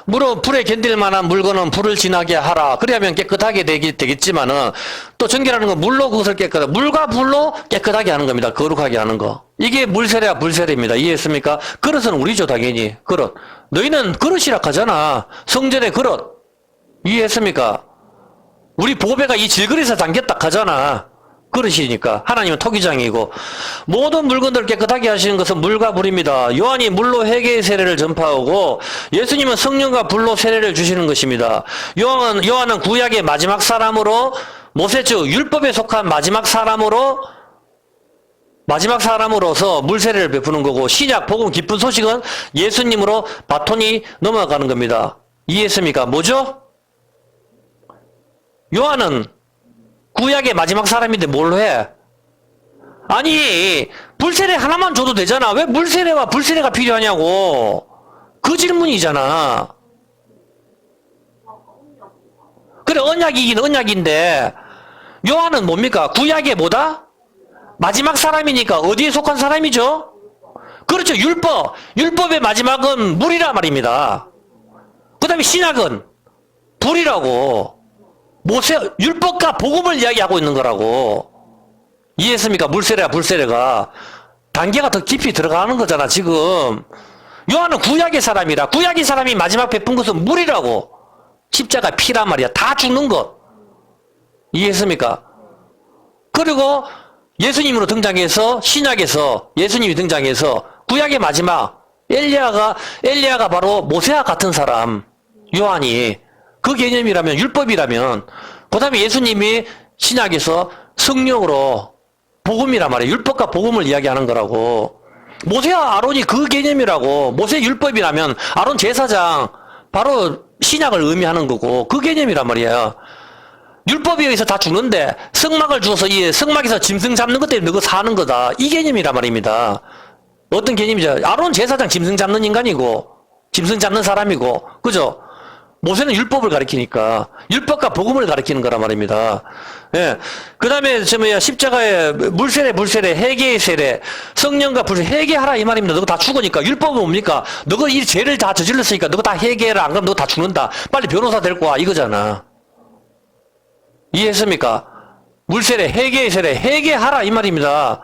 물은 불에 견딜 만한 물건은 불을 지나게 하라. 그래야면 깨끗하게 되겠지만은 또 정결하는 건 물로 그것을 깨끗하게, 물과 불로 깨끗하게 하는 겁니다. 거룩하게 하는 거. 이게 물세례와 불세례입니다. 이해했습니까? 그릇은 우리죠, 당연히. 그릇. 너희는 그릇이라 하잖아. 성전의 그릇. 이해했습니까? 우리 보배가 이 질그릇에 담겼다 하잖아. 그릇이니까. 하나님은 토기장이고. 모든 물건들을 깨끗하게 하시는 것은 물과 불입니다. 요한이 물로 회개의 세례를 전파하고 예수님은 성령과 불로 세례를 주시는 것입니다. 요한은 구약의 마지막 사람으로 모세주 율법에 속한 마지막 사람으로서 물 세례를 베푸는 거고, 신약 복음 기쁜 소식은 예수님으로 바톤이 넘어가는 겁니다. 이해했습니까? 뭐죠? 요한은 구약의 마지막 사람인데 뭘로 해? 아니, 불세례 하나만 줘도 되잖아. 왜 물세례와 불세례가 필요하냐고. 그 질문이잖아. 그래, 언약이긴 언약인데, 요한은 뭡니까? 구약의 뭐다? 마지막 사람이니까 어디에 속한 사람이죠? 그렇죠. 율법. 율법의 마지막은 물이라 말입니다. 그 다음에 신약은 불이라고. 율법과 복음을 이야기하고 있는 거라고. 이해했습니까? 물세례와 불세례가 단계가 더 깊이 들어가는 거잖아, 지금. 요한은 구약의 사람이라. 구약의 사람이 마지막 베푼 것은 물이라고. 십자가 피란 말이야. 다 죽는 것. 이해했습니까? 그리고 예수님으로 등장해서, 신약에서 예수님이 등장해서 구약의 마지막 엘리야가 바로 모세와 같은 사람. 요한이 그 개념이라면, 율법이라면, 그 다음에 예수님이 신약에서 성령으로 복음이란 말이에요. 율법과 복음을 이야기하는 거라고. 모세와 아론이 그 개념이라고. 모세 율법이라면 아론 제사장, 바로 신약을 의미하는 거고, 그 개념이란 말이에요. 율법에 의해서 다 죽는데 성막을 주어서 이 성막에서 짐승 잡는 것 때문에 너가 사는 거다. 이 개념이란 말입니다. 어떤 개념이죠? 아론 제사장 짐승 잡는 인간이고, 짐승 잡는 사람이고, 그죠? 모세는 율법을 가리키니까 율법과 복음을 가리키는 거란 말입니다. 예. 그 다음에 십자가에 물세례, 회개의 세례, 성령과 불세례, 회개하라 이 말입니다. 너가 다 죽으니까. 율법은 뭡니까? 너가 이 죄를 다 저질렀으니까 너가 다 회개해라. 안 그러면 너가 다 죽는다. 빨리 변호사 데리고 와 이거잖아. 이해했습니까? 물세례, 회개의 세례, 회개하라 이 말입니다.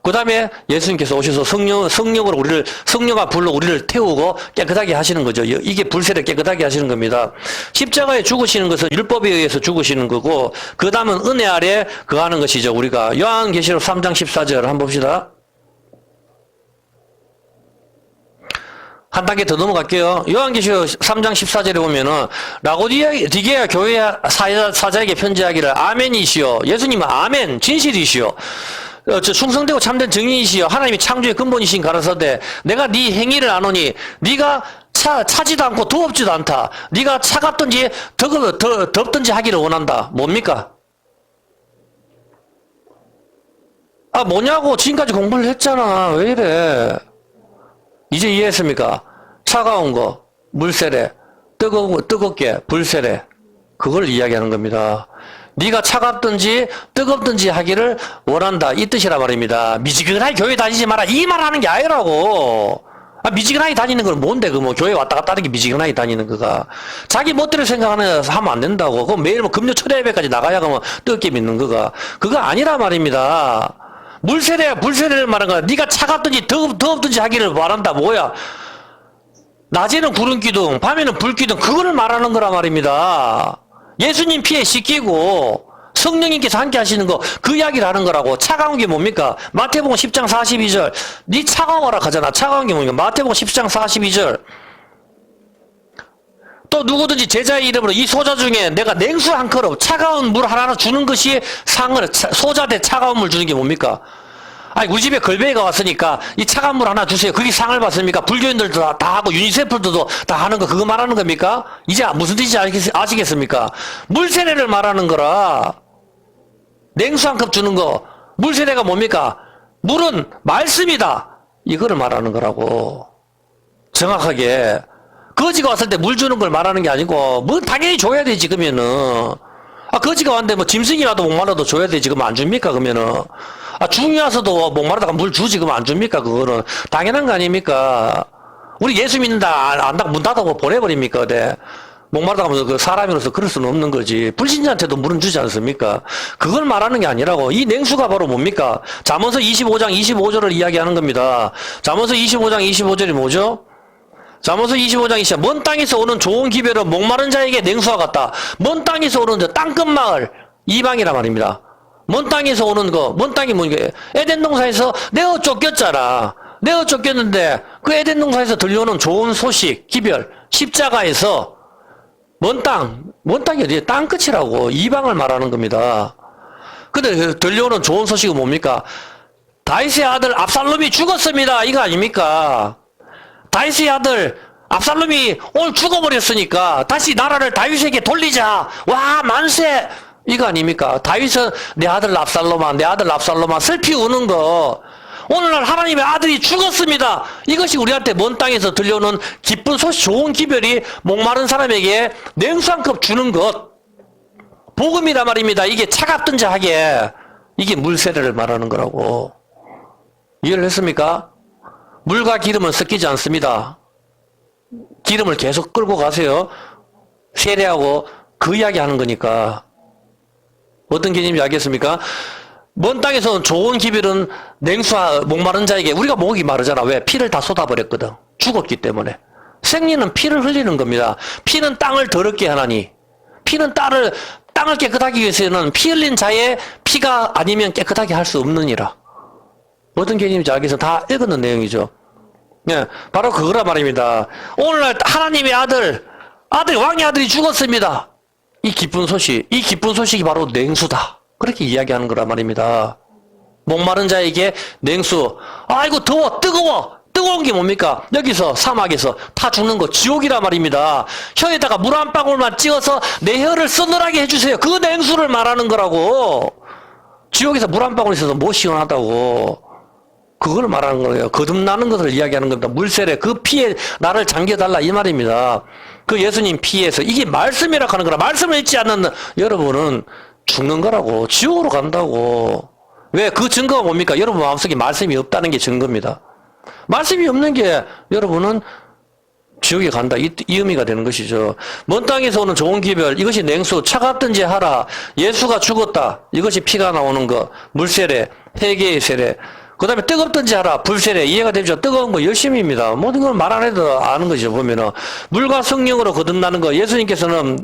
그 다음에 예수님께서 오셔서 성령으로 성령과 불로 우리를 태우고 깨끗하게 하시는 거죠. 이게 불세례 깨끗하게 하시는 겁니다. 십자가에 죽으시는 것은 율법에 의해서 죽으시는 거고, 그 다음은 은혜 아래 거하는 것이죠. 우리가 요한계시록 3장 14절 한번 봅시다. 한 단계 더 넘어갈게요. 요한계시록 3장 14절에 보면은 라고디게아 교회 사자에게 편지하기를 아멘이시오. 예수님은 아멘, 진실이시오. 충성되고 참된 증인이시여 하나님이 창조의 근본이신 가라사대 내가 네 행위를 아노니 네가 차지도 않고 더럽지도 않다. 네가 차갑든지 덥든지 하기를 원한다. 뭡니까? 아 뭐냐고. 지금까지 공부를 했잖아. 왜 이래. 이제 이해했습니까? 차가운 거 물세례, 뜨겁게 불세례, 그걸 이야기하는 겁니다. 네가 차갑든지 뜨겁든지 하기를 원한다. 이 뜻이라 말입니다. 미지근하게 교회 다니지 마라. 이 말 하는 게 아니라고. 미지근하게 다니는 건 뭔데? 그 교회 왔다 갔다 하는 게 미지근하게 다니는 거가. 자기 멋대로 생각하면 하면 안 된다고. 그럼 매일 금요 철야 예배까지 나가야 그러면 뜨겁게 믿는 거가. 그거 아니라 말입니다. 물세례야 불세례를 말하는 거야. 네가 차갑든지 더럽든지 하기를 바란다. 뭐야? 낮에는 구름 기둥, 밤에는 불 기둥, 그거를 말하는 거란 말입니다. 예수님 피에 씻기고 성령님께서 함께 하시는 거, 그 이야기를 하는 거라고. 차가운 게 뭡니까? 마태복음 10장 42절. 네 차가워라 하잖아. 차가운 게 뭡니까? 마태복음 10장 42절. 또 누구든지 제자의 이름으로 이 소자 중에 내가 냉수 한 그릇, 차가운 물 하나 주는 것이 상을, 소자 대 차가운 물 주는 게 뭡니까? 아니, 우리 집에 걸베이가 왔으니까 이 차가운 물 하나 주세요. 그게 상을 받습니까? 불교인들도 다 하고 유니세프들도 다 하는 거, 그거 말하는 겁니까? 이제 무슨 뜻인지 아시겠습니까? 물세례를 말하는 거라. 냉수 한 컵 주는 거. 물세례가 뭡니까? 물은 말씀이다. 이거를 말하는 거라고. 정확하게. 거지가 왔을 때 물 주는 걸 말하는 게 아니고, 뭐 당연히 줘야 되지, 그러면은. 거지가 왔는데 뭐 짐승이라도 목말라도 줘야 되지, 그러면 안 줍니까, 그러면은. 중이 와서도 목마르다가 물 주지, 그러면 안 줍니까, 그거는. 당연한 거 아닙니까? 우리 예수 믿는다, 안다, 문 닫아고 보내버립니까? 네. 목마르다고 하면서 그 사람으로서 그럴 수는 없는 거지. 불신자한테도 물은 주지 않습니까? 그걸 말하는 게 아니라고. 이 냉수가 바로 뭡니까? 잠언서 25장 25절을 이야기하는 겁니다. 잠언서 25장 25절이 뭐죠? 잠언서 25장 25절. 먼 땅에서 오는 좋은 기별은 목마른 자에게 냉수와 같다. 먼 땅에서 오는 저 땅끝 마을, 이방이란 말입니다. 먼 땅에서 오는 거, 먼 땅이 뭐니까? 에덴 동산에서 내어 쫓겼잖아. 내어 쫓겼는데 그 에덴 동산에서 들려오는 좋은 소식, 기별, 십자가에서 먼 땅이 어디에 땅끝이라고 이방을 말하는 겁니다. 근데 들려오는 좋은 소식은 뭡니까? 다윗의 아들 압살롬이 죽었습니다. 이거 아닙니까? 다윗의 아들 압살롬이 오늘 죽어버렸으니까 다시 나라를 다윗에게 돌리자. 와 만세. 이거 아닙니까? 다윗은 내 아들 압살롬아, 내 아들 압살롬아 슬피 우는 거. 오늘날 하나님의 아들이 죽었습니다. 이것이 우리한테 먼 땅에서 들려오는 기쁜 소식, 좋은 기별이 목마른 사람에게 냉수 한 컵 주는 것. 복음이라 말입니다. 이게 차갑든지 하게. 이게 물세례를 말하는 거라고. 이해를 했습니까? 물과 기름은 섞이지 않습니다. 기름을 계속 끌고 가세요. 세례하고 그 이야기 하는 거니까. 어떤 개념인지 알겠습니까? 먼 땅에서는 좋은 기별은 냉수와 목마른 자에게 우리가 목이 마르잖아. 왜? 피를 다 쏟아버렸거든. 죽었기 때문에. 생리는 피를 흘리는 겁니다. 피는 땅을 더럽게 하나니. 피는 땅을 깨끗하게 위해서는 피 흘린 자의 피가 아니면 깨끗하게 할 수 없느니라. 어떤 개념인지 알겠어? 다 읽었는 내용이죠. 네, 바로 그거라 말입니다. 오늘날 하나님의 왕의 아들이 죽었습니다. 이 기쁜 소식이 바로 냉수다. 그렇게 이야기하는 거란 말입니다. 목마른 자에게 냉수. 아이고 더워 뜨거워. 뜨거운 게 뭡니까? 여기서 사막에서 타 죽는 거 지옥이란 말입니다. 혀에다가 물 한 방울만 찍어서 내 혀를 서늘하게 해주세요. 그 냉수를 말하는 거라고. 지옥에서 물 한 방울 있어서 뭐 시원하다고. 그걸 말하는 거예요. 거듭나는 것을 이야기하는 겁니다. 물세례, 그 피에 나를 잠겨달라 이 말입니다. 그 예수님 피에서 이게 말씀이라 하는 거라. 말씀을 읽지 않는 여러분은 죽는 거라고. 지옥으로 간다고. 왜? 그 증거가 뭡니까? 여러분 마음속에 말씀이 없다는 게 증거입니다. 말씀이 없는 게 여러분은 지옥에 간다. 이 의미가 되는 것이죠. 먼 땅에서 오는 좋은 기별, 이것이 냉수, 차갑든지 하라. 예수가 죽었다. 이것이 피가 나오는 거. 물세례, 회개의 세례. 그 다음에 뜨겁든지 하라. 불세례. 이해가 되죠? 뜨거운 거 열심입니다. 모든 걸 말 안 해도 아는 거죠. 보면은. 물과 성령으로 거듭나는 거. 예수님께서는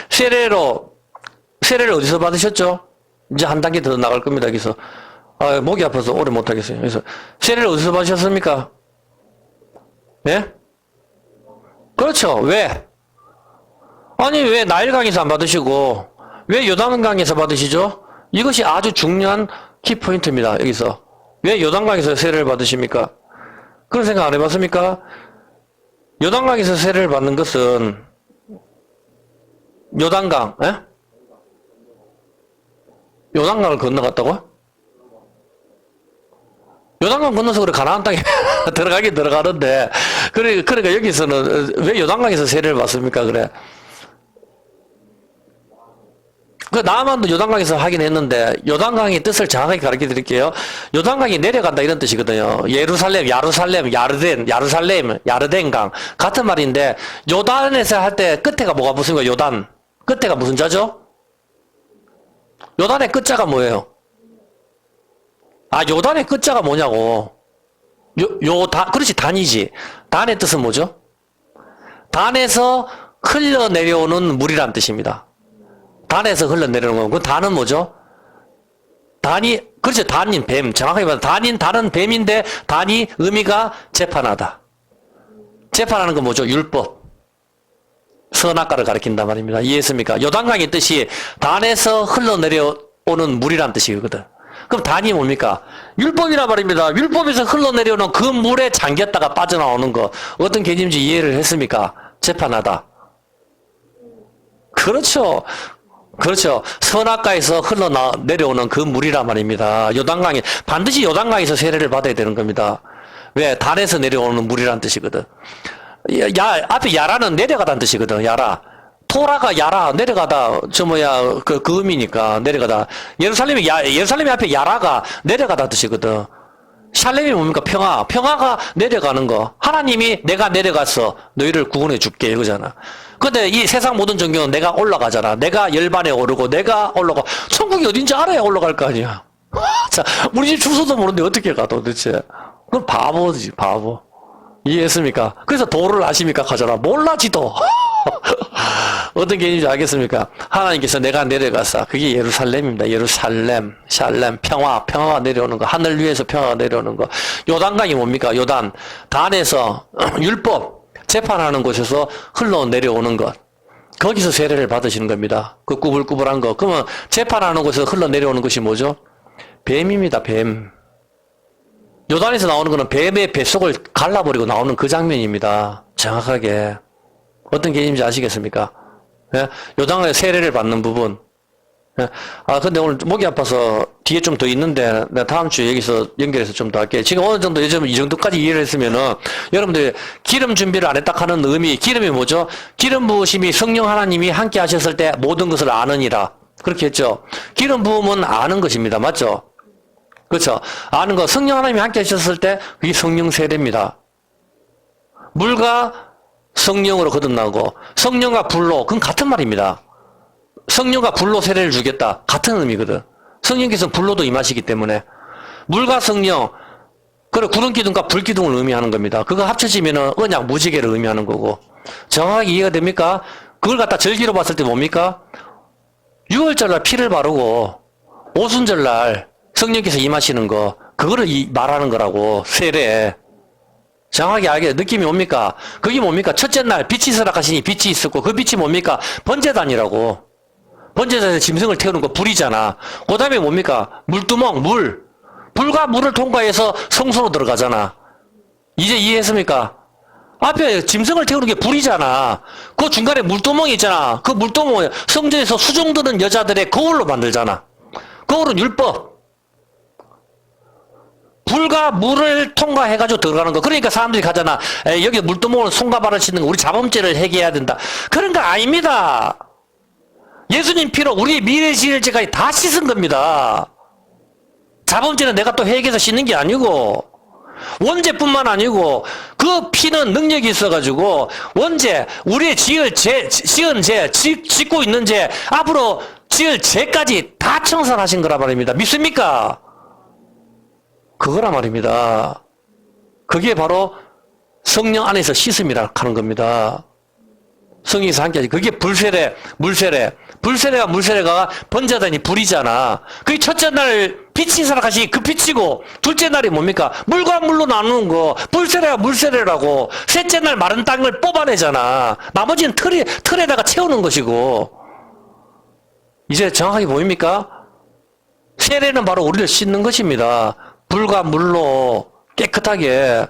세례를 어디서 받으셨죠? 이제 한 단계 더 나갈 겁니다. 여기서. 목이 아파서 오래 못하겠어요. 그래서 세례를 어디서 받으셨습니까? 예? 그렇죠. 왜? 아니 왜 나일강에서 안 받으시고 왜 요단강에서 받으시죠? 이것이 아주 중요한 키포인트입니다. 여기서. 왜 요단강에서 세례를 받으십니까? 그런 생각 안 해봤습니까? 요단강에서 세례를 받는 것은 요단강, 예? 요단강을 건너갔다고? 요단강 건너서 그래 가나안 땅에 들어가긴 들어가는데 그러니까 여기서는 왜 요단강에서 세례를 받습니까? 그래. 그 나만도 요단강에서 하긴 했는데 요단강의 뜻을 정확하게 가르쳐 드릴게요. 요단강이 내려간다 이런 뜻이거든요. 예루살렘, 야르덴강 같은 말인데 요단에서 할 때 끝에가 뭐가 무슨 거예요? 요단 끝에가 무슨 자죠? 요단의 끝자가 뭐예요? 요단의 끝자가 뭐냐고. 그렇지, 단이지. 단의 뜻은 뭐죠? 단에서 흘러내려오는 물이란 뜻입니다. 단에서 흘러내려오는 거. 그 단은 뭐죠? 그렇죠. 단인 뱀. 정확하게 말하면 단은 뱀인데, 단이 의미가 재판하다. 재판하는 건 뭐죠? 율법. 선악과를 가리킨단 말입니다. 이해했습니까? 요단강의 뜻이 단에서 흘러내려오는 물이란 뜻이거든. 그럼 단이 뭡니까? 율법이란 말입니다. 율법에서 흘러내려오는 그 물에 잠겼다가 빠져나오는 거. 어떤 개념인지 이해를 했습니까? 재판하다. 그렇죠. 선악과에서 흘러내려오는 그 물이란 말입니다. 반드시 요단강에서 세례를 받아야 되는 겁니다. 왜? 단에서 내려오는 물이란 뜻이거든. 앞에 야라는 내려가다는 뜻이거든. 야라. 토라가 야라, 내려가다, 그 의미니까, 내려가다. 예루살렘이 앞에 야라가 내려가다 뜻이거든. 샬렘이 뭡니까? 평화. 평화가 내려가는 거. 하나님이 내가 내려가서 너희를 구원해 줄게. 이거잖아. 근데 이 세상 모든 종교는 내가 올라가잖아. 내가 열반에 오르고 내가 올라가. 천국이 어딘지 알아야 올라갈 거 아니야. 자, 우리 집 주소도 모르는데 어떻게 가 도대체. 그건 바보지, 바보. 이해했습니까? 그래서 도를 아십니까? 가져라. 몰라지도. 어떤 개념인지 알겠습니까? 하나님께서 내가 내려가서 그게 예루살렘입니다. 예루살렘, 샬렘, 평화가 내려오는 거. 하늘 위에서 평화가 내려오는 거. 요단강이 뭡니까? 요단. 단에서 율법 재판하는 곳에서 흘러 내려오는 것. 거기서 세례를 받으시는 겁니다. 그 꾸불꾸불한 거. 그러면 재판하는 곳에서 흘러 내려오는 것이 뭐죠? 뱀입니다. 뱀. 요단에서 나오는 것은 뱀의 뱃속을 갈라버리고 나오는 그 장면입니다. 정확하게. 어떤 개념인지 아시겠습니까? 예? 요단강에 세례를 받는 부분. 예? 근데 오늘 목이 아파서 뒤에 좀 더 있는데, 내가 다음 주에 여기서 연결해서 좀 더 할게요. 지금 어느 정도, 요즘 이 정도까지 이해를 했으면은, 여러분들, 기름 준비를 안 했다 하는 의미, 기름이 뭐죠? 기름 부으심이 성령 하나님이 함께 하셨을 때 모든 것을 아느니라. 그렇게 했죠. 기름 부음은 아는 것입니다. 맞죠? 그렇죠? 아는 거, 성령 하나님이 함께 하셨을 때, 그게 성령 세례입니다. 물과 성령으로 거듭나고, 성령과 불로, 그건 같은 말입니다. 성령과 불로 세례를 주겠다. 같은 의미거든. 성령께서는 불로도 임하시기 때문에. 물과 성령, 그래, 구름 기둥과 불 기둥을 의미하는 겁니다. 그거 합쳐지면은 언약 무지개를 의미하는 거고. 정확하게 이해가 됩니까? 그걸 갖다 절기로 봤을 때 뭡니까? 6월절날 피를 바르고, 오순절날 성령께서 임하시는 거, 그거를 말하는 거라고, 세례. 정확하게 알게, 느낌이 뭡니까? 그게 뭡니까? 첫째 날 빛이 있으라 하시니 빛이 있었고, 그 빛이 뭡니까? 번제단이라고. 번제단에서 짐승을 태우는 거 불이잖아. 그 다음에 뭡니까? 물두멍, 물. 불과 물을 통과해서 성소로 들어가잖아. 이제 이해했습니까? 앞에 짐승을 태우는 게 불이잖아. 그 중간에 물두멍이 있잖아. 그 물두멍을 성전에서 수종 드는 여자들의 거울로 만들잖아. 거울은 율법. 불과 물을 통과해가지고 들어가는 거. 그러니까 사람들이 가잖아. 여기 물두멍을 손과 발을 씻는 거. 우리 자범죄를 해결해야 된다. 그런 거 아닙니다. 예수님 피로 우리의 미래 지을 죄까지 다 씻은 겁니다. 자범죄는 내가 또 회개해서 씻는 게 아니고, 원죄뿐만 아니고, 그 피는 능력이 있어가지고, 원죄, 우리의 지을 죄, 지은 죄, 짓고 있는 죄, 앞으로 지을 죄까지 다 청산하신 거란 말입니다. 믿습니까? 그거란 말입니다. 그게 바로 성령 안에서 씻음이라 하는 겁니다. 성령에서 함께 하지. 그게 불세례, 물세례. 불세례가 물세례가 번제단이 불이잖아. 그게 첫째 날 빛이 살아가시 그 빛이고, 둘째 날이 뭡니까? 물과 물로 나누는 거. 불세례가 물세례라고. 셋째 날 마른 땅을 뽑아내잖아. 나머지는 틀에다가 채우는 것이고. 이제 정확하게 보입니까? 세례는 바로 우리를 씻는 것입니다. 불과 물로 깨끗하게.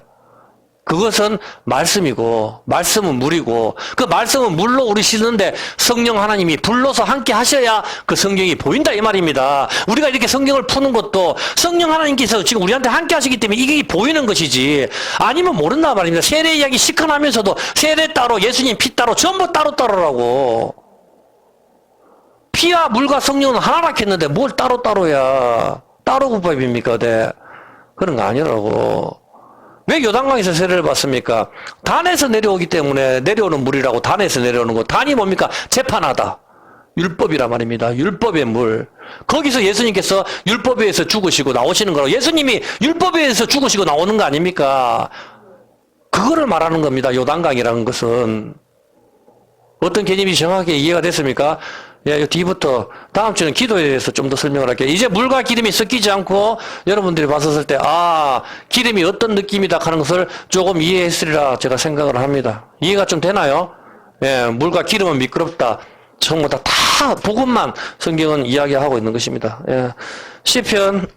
그것은 말씀이고, 말씀은 물이고, 그 말씀은 물로 우리 씻는데 성령 하나님이 불로서 함께 하셔야 그 성경이 보인다 이 말입니다. 우리가 이렇게 성경을 푸는 것도 성령 하나님께서 지금 우리한테 함께 하시기 때문에 이게 보이는 것이지, 아니면 모른다 말입니다. 세례 이야기 시큰하면서도 세례 따로, 예수님 피 따로, 전부 따로따로라고. 피와 물과 성령은 하나라 했는데 뭘 따로따로야. 따로 구법입니까? 네. 그런 거 아니라고. 왜 요단강에서 세례를 받습니까? 단에서 내려오기 때문에 내려오는 물이라고. 단에서 내려오는 거. 단이 뭡니까? 재판하다. 율법이란 말입니다. 율법의 물. 거기서 예수님께서 율법에 의해서 죽으시고 나오시는 거라고. 예수님이 율법에 의해서 죽으시고 나오는 거 아닙니까? 그거를 말하는 겁니다. 요단강이라는 것은. 어떤 개념이 정확하게 이해가 됐습니까? 예, 뒤부터 다음 주는 기도에 대해서 좀 더 설명을 할게요. 이제 물과 기름이 섞이지 않고 여러분들이 봤었을 때, 기름이 어떤 느낌이다 하는 것을 조금 이해했으리라 제가 생각을 합니다. 이해가 좀 되나요? 예, 물과 기름은 미끄럽다. 전부 다 복음만 성경은 이야기하고 있는 것입니다. 예, 시편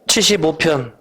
75편